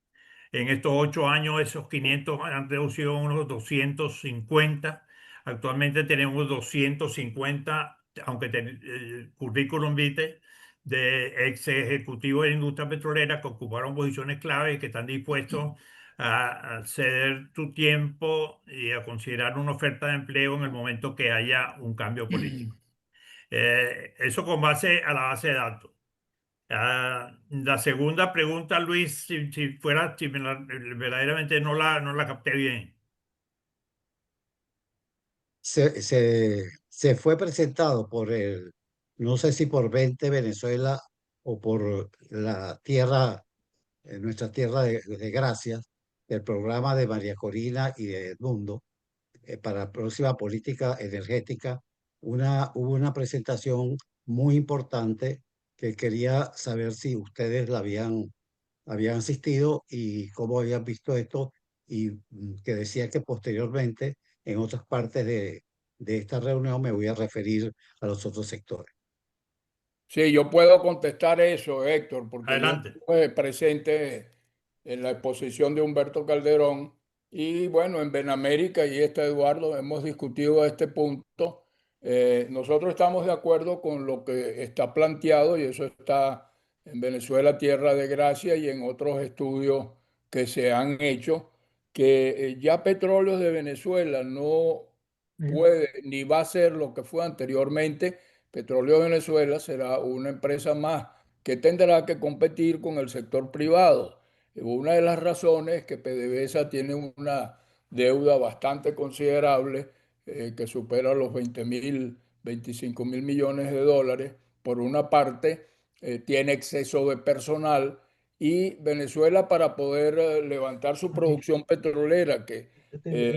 En estos 8 años, esos 500 han reducido a unos 250. Actualmente tenemos 250, aunque el currículum vitae de ex ejecutivos de la industria petrolera que ocuparon posiciones clave y que están dispuestos a ceder tu tiempo y a considerar una oferta de empleo en el momento que haya un cambio político. Eso con base a la base de datos. La segunda pregunta, Luis, verdaderamente no la capté bien. Se fue presentado por no sé si por 20 Venezuela o por la tierra, nuestra tierra de gracias, el programa de María Corina y de Edmundo para la próxima política energética. Hubo una presentación muy importante que quería saber si ustedes habían asistido y cómo habían visto esto, y que decía que posteriormente en otras partes de esta reunión me voy a referir a los otros sectores. Sí, yo puedo contestar eso, Héctor, porque yo Adelante. estuve presente en la exposición de Humberto Calderón y bueno, en Benamérica y Eduardo hemos discutido este punto. Nosotros estamos de acuerdo con lo que está planteado y eso está en Venezuela, Tierra de Gracia y en otros estudios que se han hecho, que ya Petróleos de Venezuela no puede ni va a ser lo que fue anteriormente. Petróleo Venezuela será una empresa más que tendrá que competir con el sector privado. Una de las razones es que PDVSA tiene una deuda bastante considerable que supera los 20.000, 25.000 millones de dólares. Por una parte, tiene exceso de personal y Venezuela para poder levantar su producción petrolera, que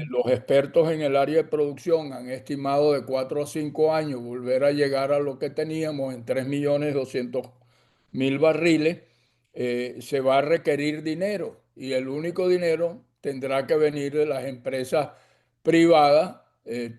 los expertos en el área de producción han estimado de 4 a 5 años volver a llegar a lo que teníamos en 3.200.000 barriles, se va a requerir dinero y el único dinero tendrá que venir de las empresas privadas,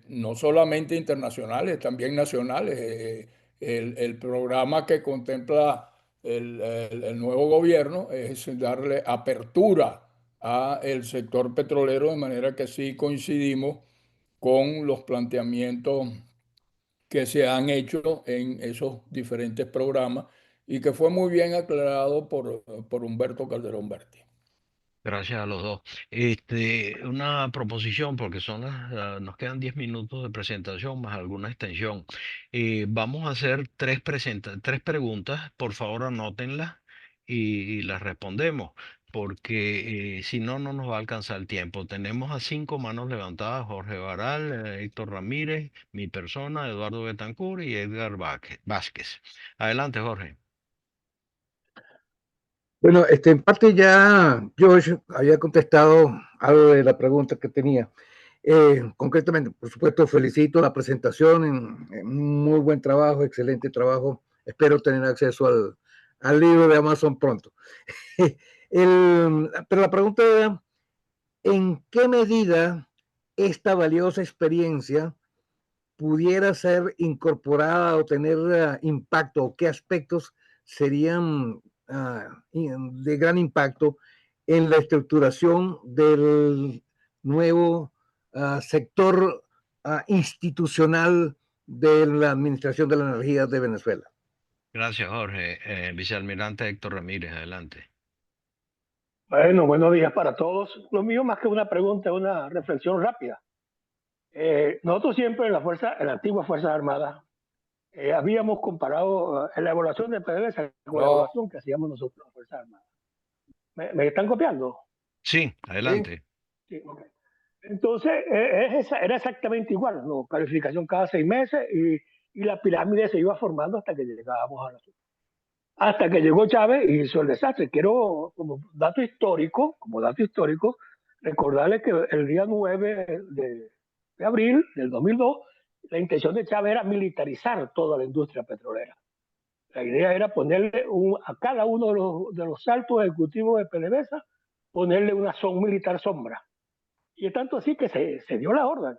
no solamente internacionales, también nacionales. El programa que contempla el nuevo gobierno es darle apertura a el sector petrolero, de manera que sí coincidimos con los planteamientos que se han hecho en esos diferentes programas y que fue muy bien aclarado por Humberto Calderón Berti. Gracias a los dos. Una proposición, porque nos quedan 10 minutos de presentación más alguna extensión. Vamos a hacer tres preguntas, por favor anótenlas y las respondemos, porque si no, no nos va a alcanzar el tiempo. Tenemos a 5 manos levantadas: Jorge Baral, Héctor Ramírez, mi persona, Eduardo Betancourt y Edgar Vázquez. Adelante, Jorge. Bueno, en parte ya George había contestado algo de la pregunta que tenía. Concretamente, por supuesto, felicito la presentación, en muy buen trabajo, excelente trabajo. Espero tener acceso al libro de Amazon pronto. Pero la pregunta era, ¿en qué medida esta valiosa experiencia pudiera ser incorporada o tener impacto, o qué aspectos serían de gran impacto en la estructuración del nuevo sector institucional de la Administración de la Energía de Venezuela? Gracias, Jorge. Vicealmirante Héctor Ramírez, adelante. Bueno, buenos días para todos. Lo mío más que una pregunta es una reflexión rápida. Nosotros siempre en la antigua Fuerzas Armadas, habíamos comparado la evaluación de PDVSA con la evaluación que hacíamos nosotros en las Fuerzas Armadas. ¿Me están copiando? Sí, adelante. Sí, okay. Entonces, era exactamente igual, ¿no? Calificación cada 6 meses y la pirámide se iba formando hasta que llegábamos a nosotros. Hasta que llegó Chávez y hizo el desastre. Quiero, como dato histórico, recordarles que el día 9 de abril del 2002, la intención de Chávez era militarizar toda la industria petrolera. La idea era ponerle a cada uno de los altos ejecutivos de PDVSA, ponerle una militar sombra. Y es tanto así que se dio la orden.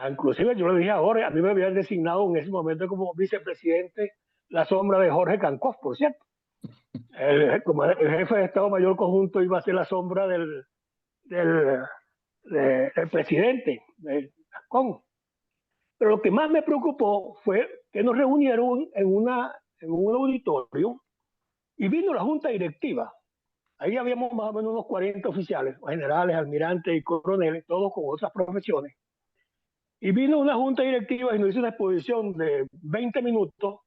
Inclusive yo le dije a Jorge, a mí me habían designado en ese momento como vicepresidente la sombra de Jorge Cancoff, por cierto. Como el jefe de Estado Mayor Conjunto iba a ser la sombra del, del presidente, del Gascón. Pero lo que más me preocupó fue que nos reunieron en un auditorio y vino la junta directiva. Ahí habíamos más o menos unos 40 oficiales, generales, almirantes y coroneles, todos con otras profesiones. Y vino una junta directiva y nos hizo una exposición de 20 minutos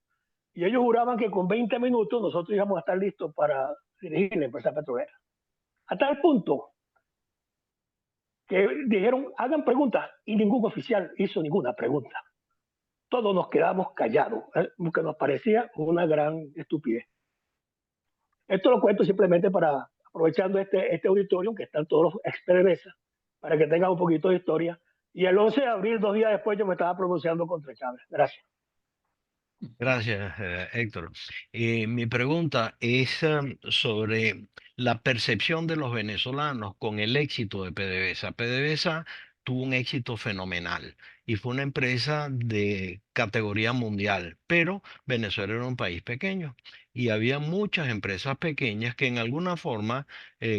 y ellos juraban que con 20 minutos nosotros íbamos a estar listos para dirigir la empresa petrolera. A tal punto que dijeron, hagan preguntas y ningún oficial hizo ninguna pregunta. Todos nos quedamos callados, porque nos parecía una gran estupidez. Esto lo cuento simplemente para, aprovechando este auditorio, que están todos los ex PDVSA, para que tengan un poquito de historia. Y el 11 de abril, 2 días después, yo me estaba pronunciando contra Chávez. Gracias. Gracias, Héctor. Mi pregunta es sobre la percepción de los venezolanos con el éxito de PDVSA. PDVSA tuvo un éxito fenomenal y fue una empresa de categoría mundial, pero Venezuela era un país pequeño y había muchas empresas pequeñas que en alguna forma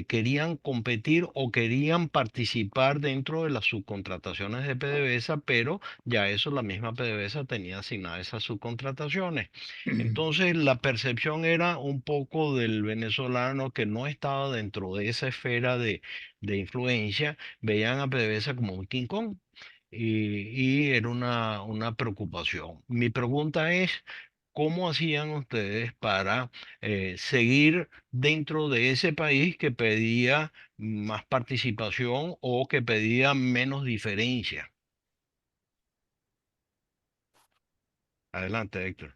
querían competir o querían participar dentro de las subcontrataciones de PDVSA, pero ya eso la misma PDVSA tenía asignadas esas subcontrataciones. Entonces la percepción era un poco del venezolano que no estaba dentro de esa esfera de influencia, veían a PDVSA como un King Kong. Y era una preocupación. Mi pregunta es, ¿cómo hacían ustedes para seguir dentro de ese país que pedía más participación o que pedía menos diferencia? Adelante, Héctor.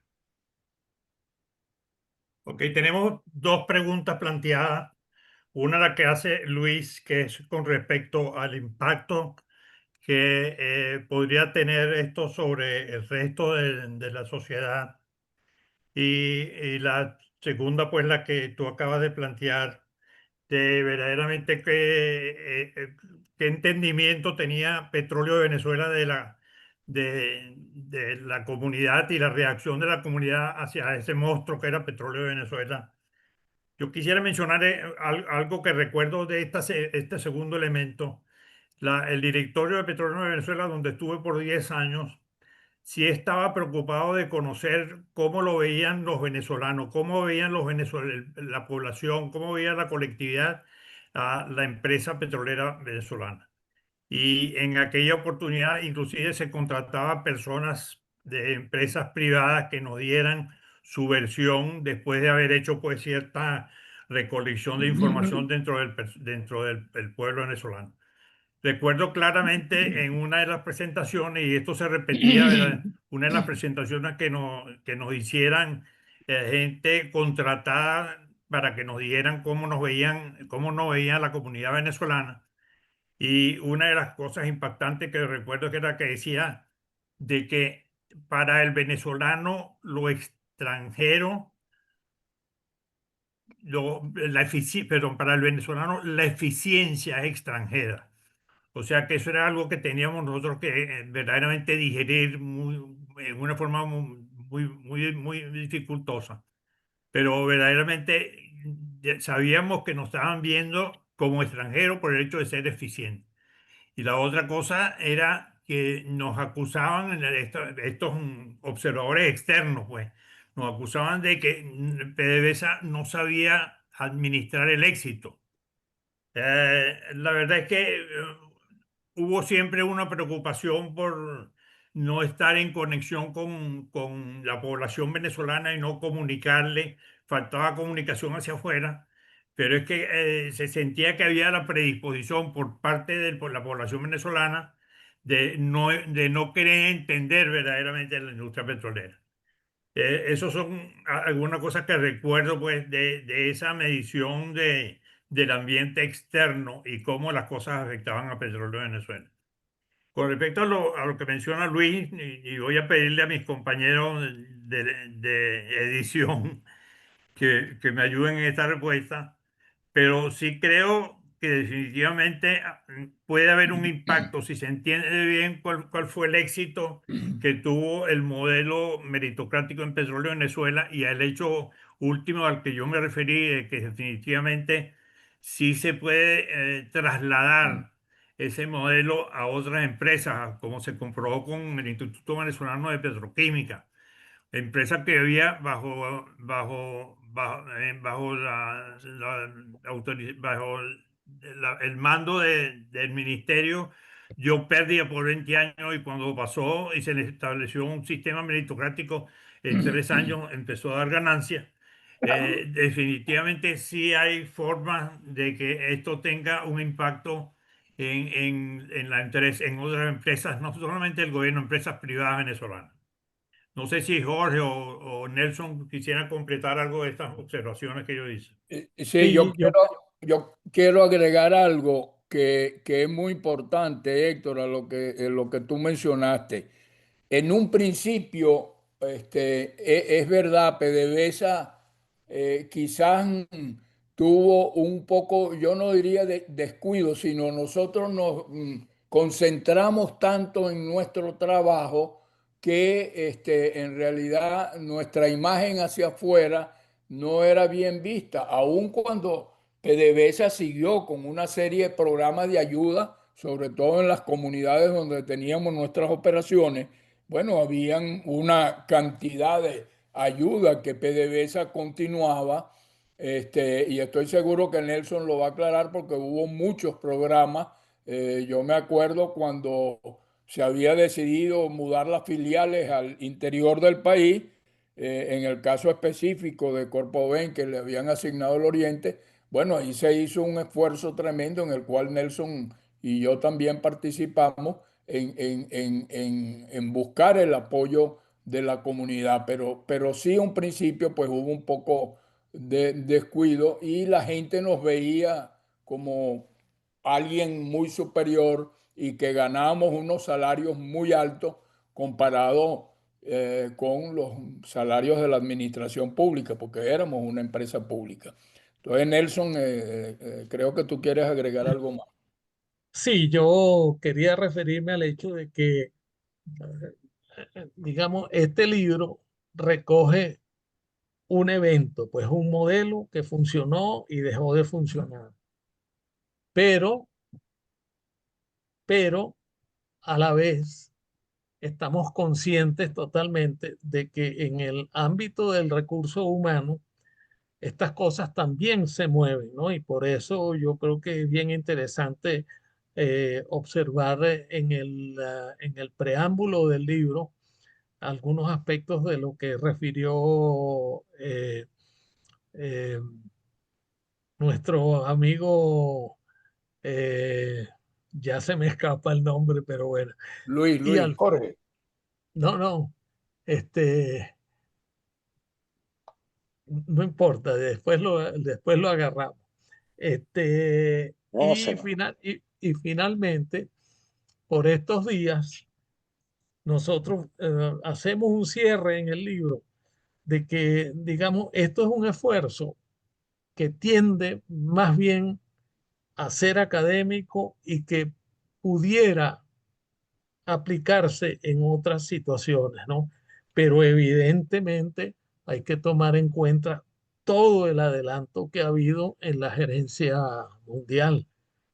Ok, tenemos dos preguntas planteadas. Una la que hace Luis, que es con respecto al impacto que podría tener esto sobre el resto de la sociedad. Y la segunda, pues la que tú acabas de plantear, de verdaderamente qué entendimiento tenía Petróleo de Venezuela de la comunidad y la reacción de la comunidad hacia ese monstruo que era Petróleo de Venezuela. Yo quisiera mencionar algo que recuerdo de este segundo elemento. El directorio de Petróleo de Venezuela, donde estuve por 10 años, sí estaba preocupado de conocer cómo lo veían los venezolanos, cómo veían la población, cómo veía la colectividad a la empresa petrolera venezolana. Y en aquella oportunidad inclusive se contrataba personas de empresas privadas que nos dieran su versión después de haber hecho pues cierta recolección de información dentro del pueblo venezolano. Recuerdo claramente en una de las presentaciones, y esto se repetía, ¿verdad? Una de las presentaciones que nos hicieran gente contratada para que nos dijeran cómo nos veían la comunidad venezolana. Y una de las cosas impactantes que recuerdo que era que decía de que para el venezolano lo extranjero, perdón, para el venezolano la eficiencia es extranjera. O sea que eso era algo que teníamos nosotros que verdaderamente digerir en una forma muy dificultosa. Pero verdaderamente sabíamos que nos estaban viendo como extranjeros por el hecho de ser eficientes. Y la otra cosa era que nos acusaban, estos observadores externos, pues, nos acusaban de que PDVSA no sabía administrar el éxito. La verdad es que hubo siempre una preocupación por no estar en conexión con la población venezolana y no comunicarle, faltaba comunicación hacia afuera, pero es que se sentía que había la predisposición por parte por la población venezolana de no querer entender verdaderamente la industria petrolera. Esos son algunas cosas que recuerdo pues de esa medición del ambiente externo y cómo las cosas afectaban a Petróleo de Venezuela. Con respecto a lo que menciona Luis, y voy a pedirle a mis compañeros de edición que me ayuden en esta respuesta, pero sí creo que definitivamente puede haber un impacto si se entiende bien cuál fue el éxito que tuvo el modelo meritocrático en petróleo en Venezuela y el hecho último al que yo me referí, de que definitivamente sí se puede trasladar ese modelo a otras empresas, como se comprobó con el Instituto Venezolano de Petroquímica, empresa que había bajo el mando del ministerio, yo perdía por 20 años y cuando pasó y se le estableció un sistema meritocrático en 3 años empezó a dar ganancias. Definitivamente sí hay formas de que esto tenga un impacto en otras empresas, no solamente el gobierno, empresas privadas venezolanas. No sé si Jorge o Nelson quisieran completar algo de estas observaciones que yo hice. Sí, Sí, yo, yo quiero agregar algo que es muy importante, Héctor, a lo que tú mencionaste. En un principio, es verdad, PDVSA quizás tuvo un poco, yo no diría de descuido, sino nosotros nos concentramos tanto en nuestro trabajo que en realidad nuestra imagen hacia afuera no era bien vista, aun cuando PDVSA siguió con una serie de programas de ayuda, sobre todo en las comunidades donde teníamos nuestras operaciones. Bueno, habían una cantidad de ayuda que PDVSA continuaba, y estoy seguro que Nelson lo va a aclarar porque hubo muchos programas. Yo me acuerdo cuando se había decidido mudar las filiales al interior del país, en el caso específico de Corpoven, que le habían asignado el Oriente. Bueno, ahí se hizo un esfuerzo tremendo en el cual Nelson y yo también participamos en buscar el apoyo de la comunidad, pero sí un principio pues hubo un poco de descuido y la gente nos veía como alguien muy superior y que ganábamos unos salarios muy altos comparado con los salarios de la administración pública, porque éramos una empresa pública. Entonces, Nelson, creo que tú quieres agregar algo más. sí, yo quería referirme al hecho de que, digamos, este libro recoge un evento, pues un modelo que funcionó y dejó de funcionar. Pero, pero a la vez estamos conscientes totalmente de que en el ámbito del recurso humano, estas cosas también se mueven, ¿no? Y por eso yo creo que es bien interesante observar en el preámbulo del libro algunos aspectos de lo que refirió eh, nuestro amigo, eh, ya se me escapa el nombre, pero bueno. Y Luis, Jorge. no, no, este, no importa, después lo agarramos. No, señor. Y finalmente, por estos días, nosotros hacemos un cierre en el libro de que, digamos, esto es un esfuerzo que tiende más bien a ser académico y que pudiera aplicarse en otras situaciones, ¿no? Pero evidentemente hay que tomar en cuenta todo el adelanto que ha habido en la gerencia mundial,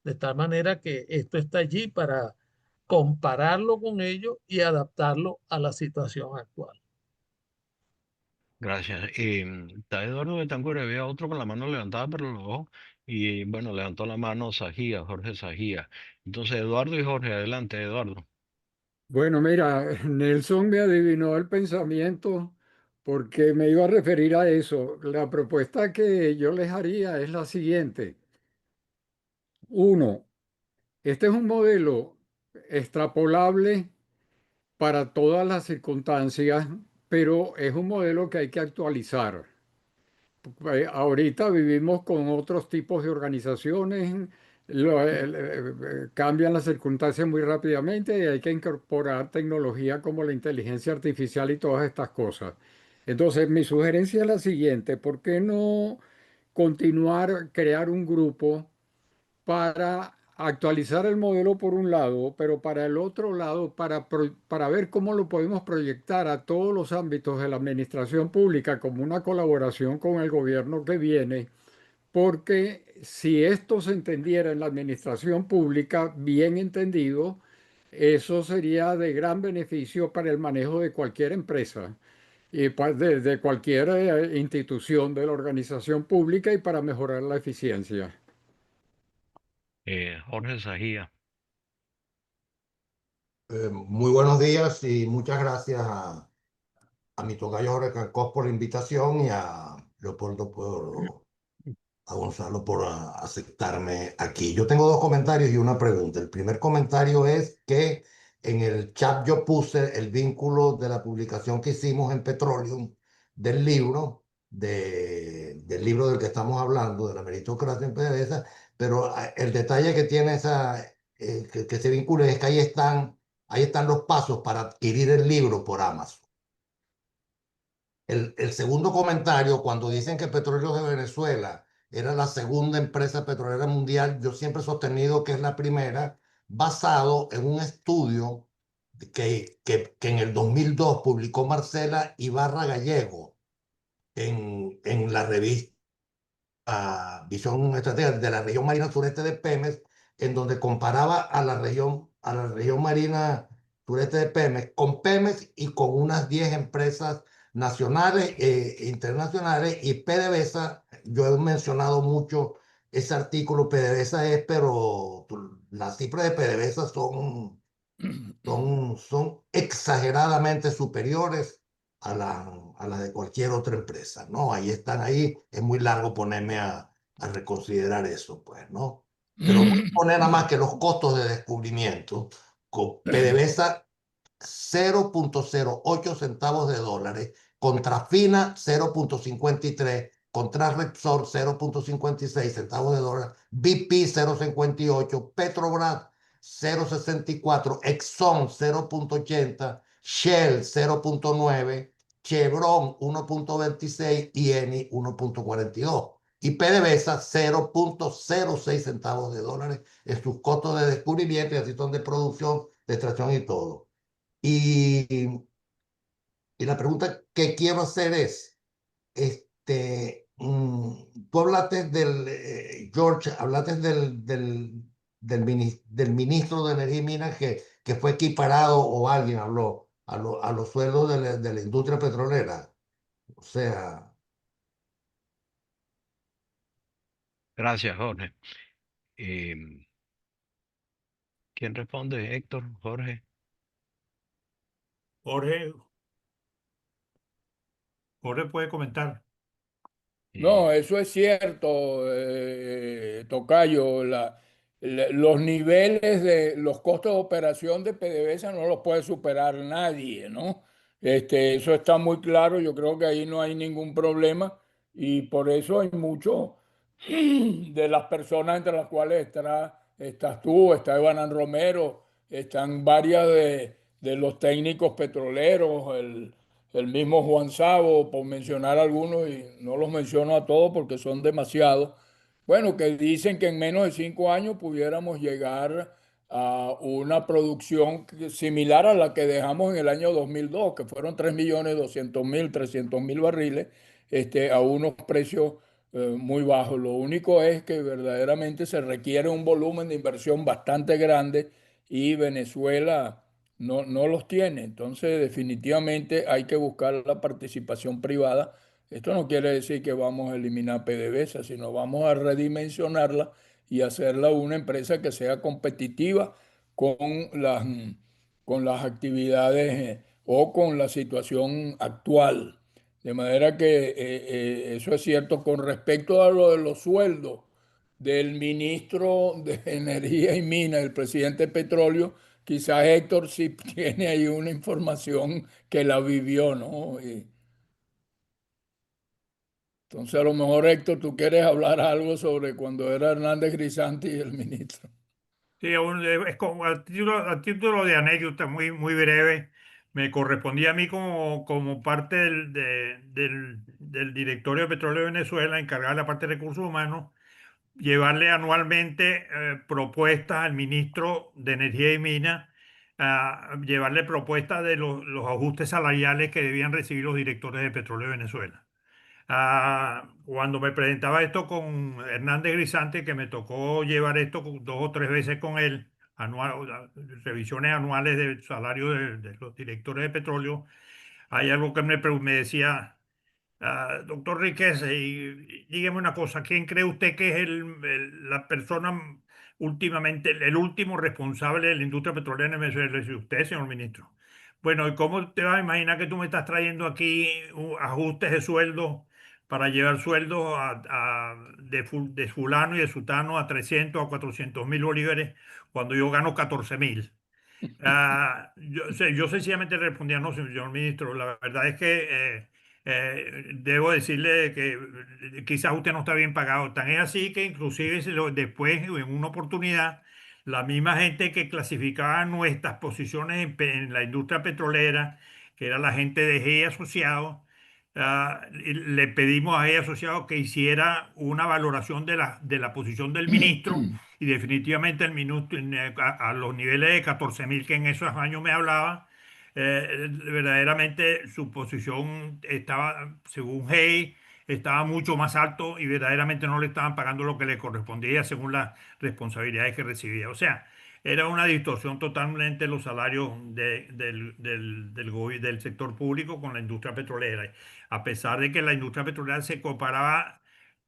de tal manera que esto está allí para compararlo con ello y adaptarlo a la situación actual. Gracias. Está Eduardo Betancur, había otro con la mano levantada, pero lo bajó. Y bueno, levantó la mano Sajía, Jorge Sajía. Entonces, Eduardo y Jorge, adelante, Eduardo. Bueno, mira, Nelson me adivinó el pensamiento porque me iba a referir a eso. La propuesta que yo les haría es la siguiente. Uno, este es un modelo extrapolable para todas las circunstancias, pero es un modelo que hay que actualizar. Ahorita vivimos con otros tipos de organizaciones, cambian las circunstancias muy rápidamente y hay que incorporar tecnología como la inteligencia artificial y todas estas cosas. Entonces, mi sugerencia es la siguiente: ¿por qué no continuar, crear un grupo para actualizar el modelo por un lado, pero para el otro lado, para ver cómo lo podemos proyectar a todos los ámbitos de la administración pública como una colaboración con el gobierno que viene, porque si esto se entendiera en la administración pública, bien entendido, eso sería de gran beneficio para el manejo de cualquier empresa y de cualquier institución de la organización pública y para mejorar la eficiencia. Jorge Sajía. Muy buenos días y muchas gracias a mi tocayo Jorge Cancós por la invitación y a Leopoldo a Gonzalo por aceptarme aquí. Yo tengo dos comentarios y una pregunta. El primer comentario es que en el chat yo puse el vínculo de la publicación que hicimos en Petroleum del libro, del libro del que estamos hablando, de la meritocracia en PDVSA, pero el detalle que tiene que se vincula es que ahí están los pasos para adquirir el libro por Amazon. El segundo comentario, cuando dicen que Petróleos de Venezuela era la segunda empresa petrolera mundial, yo siempre he sostenido que es la primera, basado en un estudio que en el 2002 publicó Marcela Ibarra Gallego en la revista Visión Estratégica de la región marina sureste de Pemex, en donde comparaba a la región marina sureste de Pemex con Pemex y con unas 10 empresas nacionales e internacionales. Y PDVSA, yo he mencionado mucho ese artículo. PDVSA es, pero las cifras de PDVSA son exageradamente superiores a las de cualquier otra empresa, ¿no? Ahí están, ahí es muy largo ponerme a reconsiderar eso, pues, ¿no? Pero voy a poner nada más que los costos de descubrimiento con PDVSA 0.08 centavos de dólares, contra Fina 0.53, contra Repsol 0.56 centavos de dólares, BP 0.58, Petrobras 0.64, Exxon 0.80, Shell 0.9, Chevron 1.26 y Eni 1.42. Y PDVSA 0.06 centavos de dólares en sus costos de descubrimiento, y así son de producción, de extracción y todo. Y la pregunta que quiero hacer es, tú hablaste George, hablaste del ministro de Energía y Minas que fue equiparado, o alguien habló, a los sueldos de la industria petrolera. O sea, Gracias, Jorge. ¿Quién responde? Héctor, Jorge. Jorge puede comentar. No, eso es cierto, Tocayo. Los niveles de los costos de operación de PDVSA no los puede superar nadie, ¿no? Eso está muy claro. Yo creo que ahí no hay ningún problema y por eso hay mucho de las personas entre las cuales estás tú, está Evan Romero, están varias de los técnicos petroleros, el mismo Juan Sabo, por mencionar algunos, y no los menciono a todos porque son demasiados. Bueno, que dicen que en menos de 5 años pudiéramos llegar a una producción similar a la que dejamos en el año 2002, que fueron 3.200.000, 300.000 barriles, a unos precios muy bajos. Lo único es que verdaderamente se requiere un volumen de inversión bastante grande y Venezuela no los tiene. Entonces, definitivamente hay que buscar la participación privada. Esto no quiere decir que vamos a eliminar PDVSA, sino vamos a redimensionarla y hacerla una empresa que sea competitiva con las, con las actividades o con la situación actual. De manera que eso es cierto. Con respecto a lo de los sueldos del ministro de Energía y Minas, el presidente de Petróleo, quizás Héctor sí tiene ahí una información que la vivió, ¿no? Entonces, a lo mejor, Héctor, tú quieres hablar algo sobre cuando era Hernández Grisanti el ministro. Sí, es como a título de anécdota muy, muy breve. Me correspondía a mí como parte del directorio de Petróleo de Venezuela, encargada de la parte de recursos humanos, llevarle anualmente propuestas al ministro de Energía y Minas, llevarle propuestas de los ajustes salariales que debían recibir los directores de Petróleo de Venezuela. Cuando me presentaba esto con Hernández Grisante, que me tocó llevar esto 2 o 3 veces con él, revisiones anuales del salario de los directores de petróleo, hay algo que me decía, doctor Riquese, y dígame una cosa, ¿quién cree usted que es la persona últimamente, el último responsable de la industria petrolera en Venezuela? Le decía, usted, señor ministro. Bueno, ¿y cómo te vas a imaginar que tú me estás trayendo aquí ajustes de sueldo para llevar sueldos de fulano y de sutano a 300 a 400.000 bolívares cuando yo gano 14.000? Yo sencillamente respondía, no, señor ministro, la verdad es que debo decirle que quizás usted no está bien pagado. Tan es así que inclusive después, en una oportunidad, la misma gente que clasificaba nuestras posiciones en la industria petrolera, que era la gente de GE Asociados, le pedimos a GE Asociados que hiciera una valoración de la posición del ministro, y definitivamente el minuto a los niveles de 14.000 que en esos años me hablaba, verdaderamente su posición estaba, según Hay, estaba mucho más alto y verdaderamente no le estaban pagando lo que le correspondía según las responsabilidades que recibía. O sea, era una distorsión totalmente los salarios del sector público con la industria petrolera. A pesar de que la industria petrolera se comparaba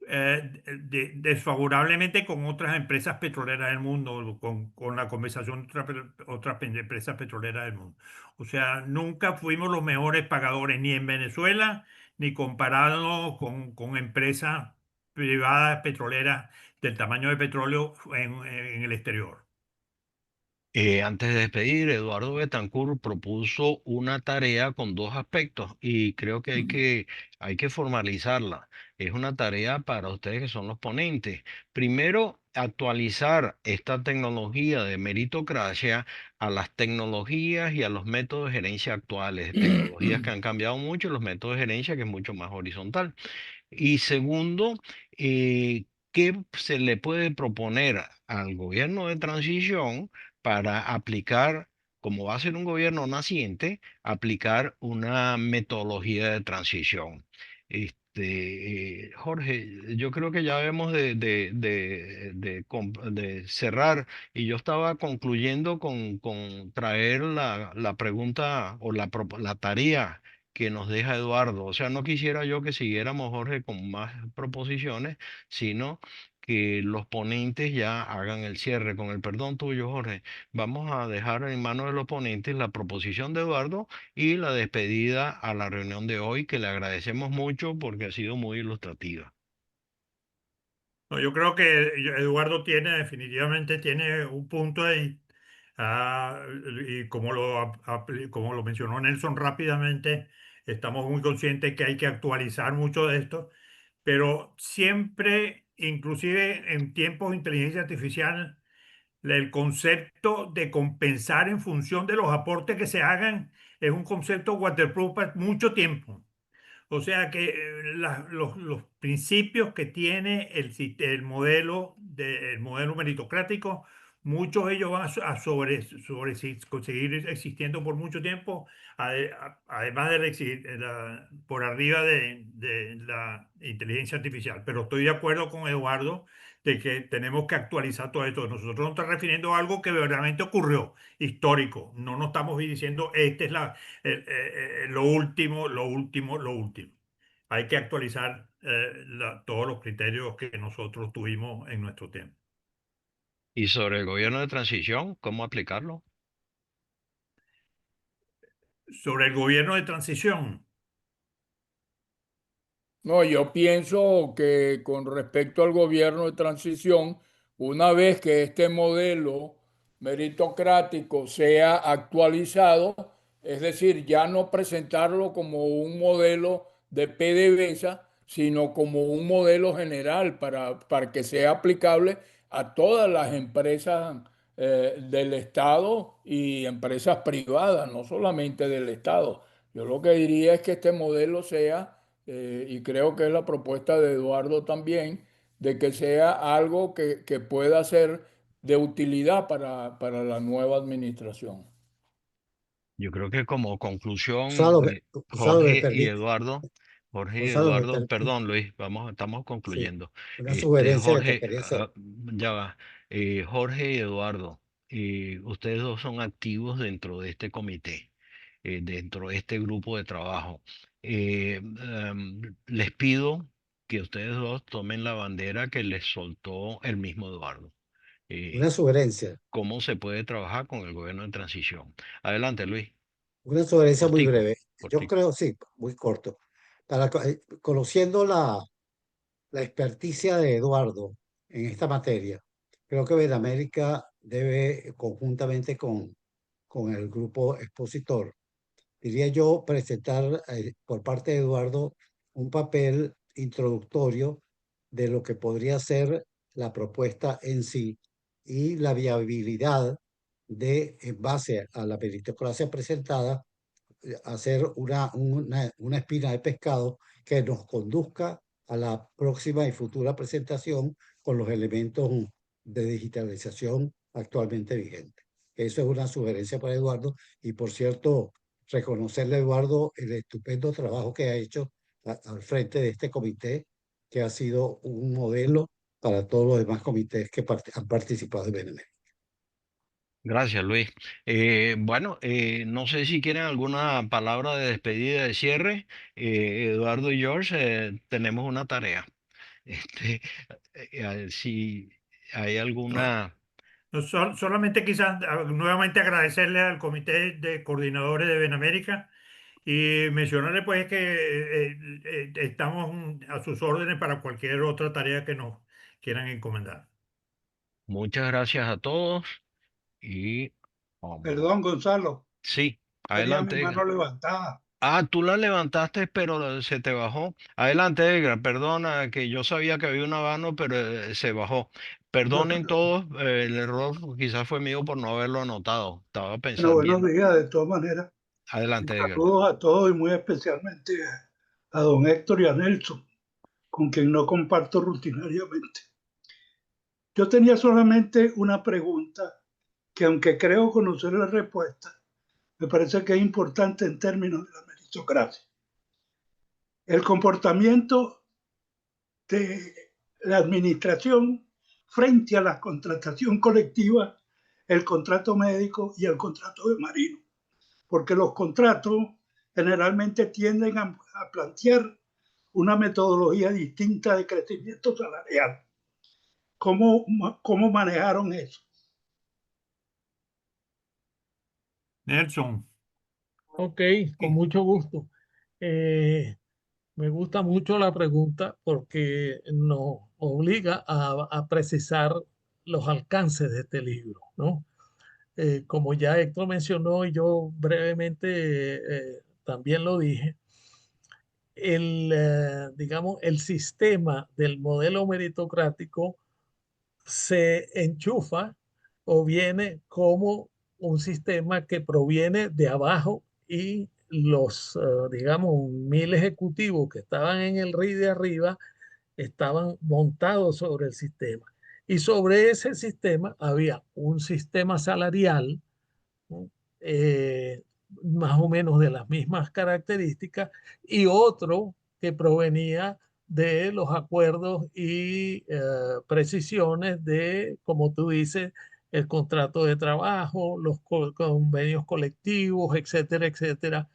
desfavorablemente con otras empresas petroleras del mundo, con la conversación de otras empresas petroleras del mundo. O sea, nunca fuimos los mejores pagadores ni en Venezuela, ni comparado con empresas privadas petroleras del tamaño de petróleo en el exterior. Antes de despedir, Eduardo Betancourt propuso una tarea con dos aspectos y creo que hay que formalizarla. Es una tarea para ustedes que son los ponentes. Primero, actualizar esta tecnología de meritocracia a las tecnologías y a los métodos de gerencia actuales, tecnologías que han cambiado mucho, los métodos de gerencia que es mucho más horizontal. Y segundo, ¿qué se le puede proponer al gobierno de transición para aplicar, como va a ser un gobierno naciente, aplicar una metodología de transición? Jorge, yo creo que ya debemos de cerrar y yo estaba concluyendo con traer la pregunta o la tarea que nos deja Eduardo. O sea, no quisiera yo que siguiéramos, Jorge, con más proposiciones, sino que los ponentes ya hagan el cierre. Con el perdón tuyo, Jorge, vamos a dejar en manos de los ponentes la proposición de Eduardo y la despedida a la reunión de hoy, que le agradecemos mucho porque ha sido muy ilustrativa. No, yo creo que Eduardo definitivamente tiene un punto ahí. Y como lo mencionó Nelson rápidamente, estamos muy conscientes que hay que actualizar mucho de esto, pero siempre, inclusive en tiempos de inteligencia artificial, el concepto de compensar en función de los aportes que se hagan es un concepto waterproof para mucho tiempo. O sea que los principios que tiene el modelo meritocrático, muchos de ellos van conseguir existiendo por mucho tiempo, además por arriba de la inteligencia artificial. Pero estoy de acuerdo con Eduardo de que tenemos que actualizar todo esto. Nosotros nos estamos refiriendo a algo que verdaderamente ocurrió, histórico. No nos estamos diciendo, este es lo último, lo último, lo último. Hay que actualizar todos los criterios que nosotros tuvimos en nuestro tiempo. Y sobre el gobierno de transición, ¿cómo aplicarlo? Sobre el gobierno de transición, No, yo pienso que con respecto al gobierno de transición, una vez que este modelo meritocrático sea actualizado, es decir, ya no presentarlo como un modelo de PDVSA, sino como un modelo general para que sea aplicable a todas las empresas del Estado y empresas privadas, no solamente del Estado. Yo lo que diría es que este modelo sea y creo que es la propuesta de Eduardo también, de que sea algo que pueda ser de utilidad para la nueva administración. Yo creo que como conclusión, Gonzalo, Gonzalo, Jorge y Gonzalo, Eduardo, perdón Luis, estamos sí, concluyendo. una sugerencia que te Jorge, quería hacer. ya va, Jorge y Eduardo, ustedes dos son activos dentro de este comité, dentro de este grupo de trabajo. Les pido que ustedes dos tomen la bandera que les soltó el mismo Eduardo. Una sugerencia, ¿Cómo se puede trabajar con el gobierno de transición? Adelante, Luis. una sugerencia muy Cortico, breve. Yo cortico. creo, sí, muy corto. Conociendo la experticia de Eduardo en esta materia, creo que Benamérica debe, conjuntamente con el grupo expositor, diría yo, presentar por parte de Eduardo un papel introductorio de lo que podría ser la propuesta en sí y la viabilidad de, en base a la meritocracia presentada, hacer una espina de pescado que nos conduzca a la próxima y futura presentación con los elementos de digitalización actualmente vigentes. Eso es una sugerencia para Eduardo y, por cierto, reconocerle a Eduardo el estupendo trabajo que ha hecho al frente de este comité, que ha sido un modelo para todos los demás comités que han participado en Benemérita. Gracias, Luis. Bueno, no sé si quieren alguna palabra de despedida, de cierre. Eduardo y George, tenemos una tarea. Este, si hay alguna... No, solamente quizás nuevamente agradecerle al Comité de Coordinadores de Benamérica y mencionarle pues que estamos a sus órdenes para cualquier otra tarea que nos quieran encomendar. Muchas gracias a todos y vámonos. Perdón, Gonzalo, Sí, tenía mi adelante, mano Edgar. levantada. Ah, tú la levantaste, pero se te bajó. Adelante, Edgar. Perdona, que yo sabía que había una mano, pero se bajó. No, Perdonen todos, el error quizás fue mío por no haberlo anotado. Estaba bueno, pensando buenos bien. días de todas maneras. Y Adelante, Edgar. saludos a todos y muy especialmente a don Héctor y a Nelson, con quien no comparto rutinariamente. Yo tenía solamente una pregunta que, aunque creo conocer la respuesta, me parece que es importante en términos de la meritocracia. El comportamiento de la administración frente a la contratación colectiva, el contrato médico y el contrato de marino, porque los contratos generalmente tienden a plantear una metodología distinta de crecimiento salarial. ¿Cómo manejaron eso? Nelson. Ok, con mucho gusto. Eh, Me gusta mucho la pregunta porque nos obliga a precisar los alcances de este libro, ¿no? Como ya Héctor mencionó y yo brevemente también lo dije, digamos, el sistema del modelo meritocrático se enchufa o viene como un sistema que proviene de abajo y los, digamos, mil ejecutivos que estaban en el RI de arriba estaban montados sobre el sistema. Y sobre ese sistema había un sistema salarial, ¿no? Más o menos de las mismas características, y otro que provenía de los acuerdos y precisiones de, como tú dices, el contrato de trabajo, los convenios colectivos, etcétera, etcétera.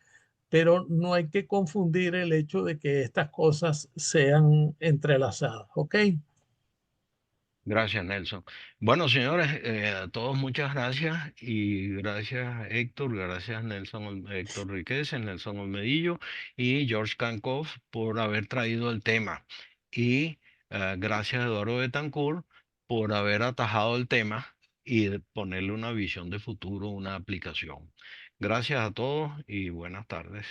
Pero no hay que confundir el hecho de que estas cosas sean entrelazadas, ¿ok? Gracias, Nelson. Bueno, señores, a todos muchas gracias y gracias Héctor, gracias Nelson, Héctor Riqueses, Nelson Olmedillo y George Cancoff por haber traído el tema. Y gracias Eduardo Betancourt por haber atajado el tema y de ponerle una visión de futuro, una aplicación. Gracias a todos y buenas tardes.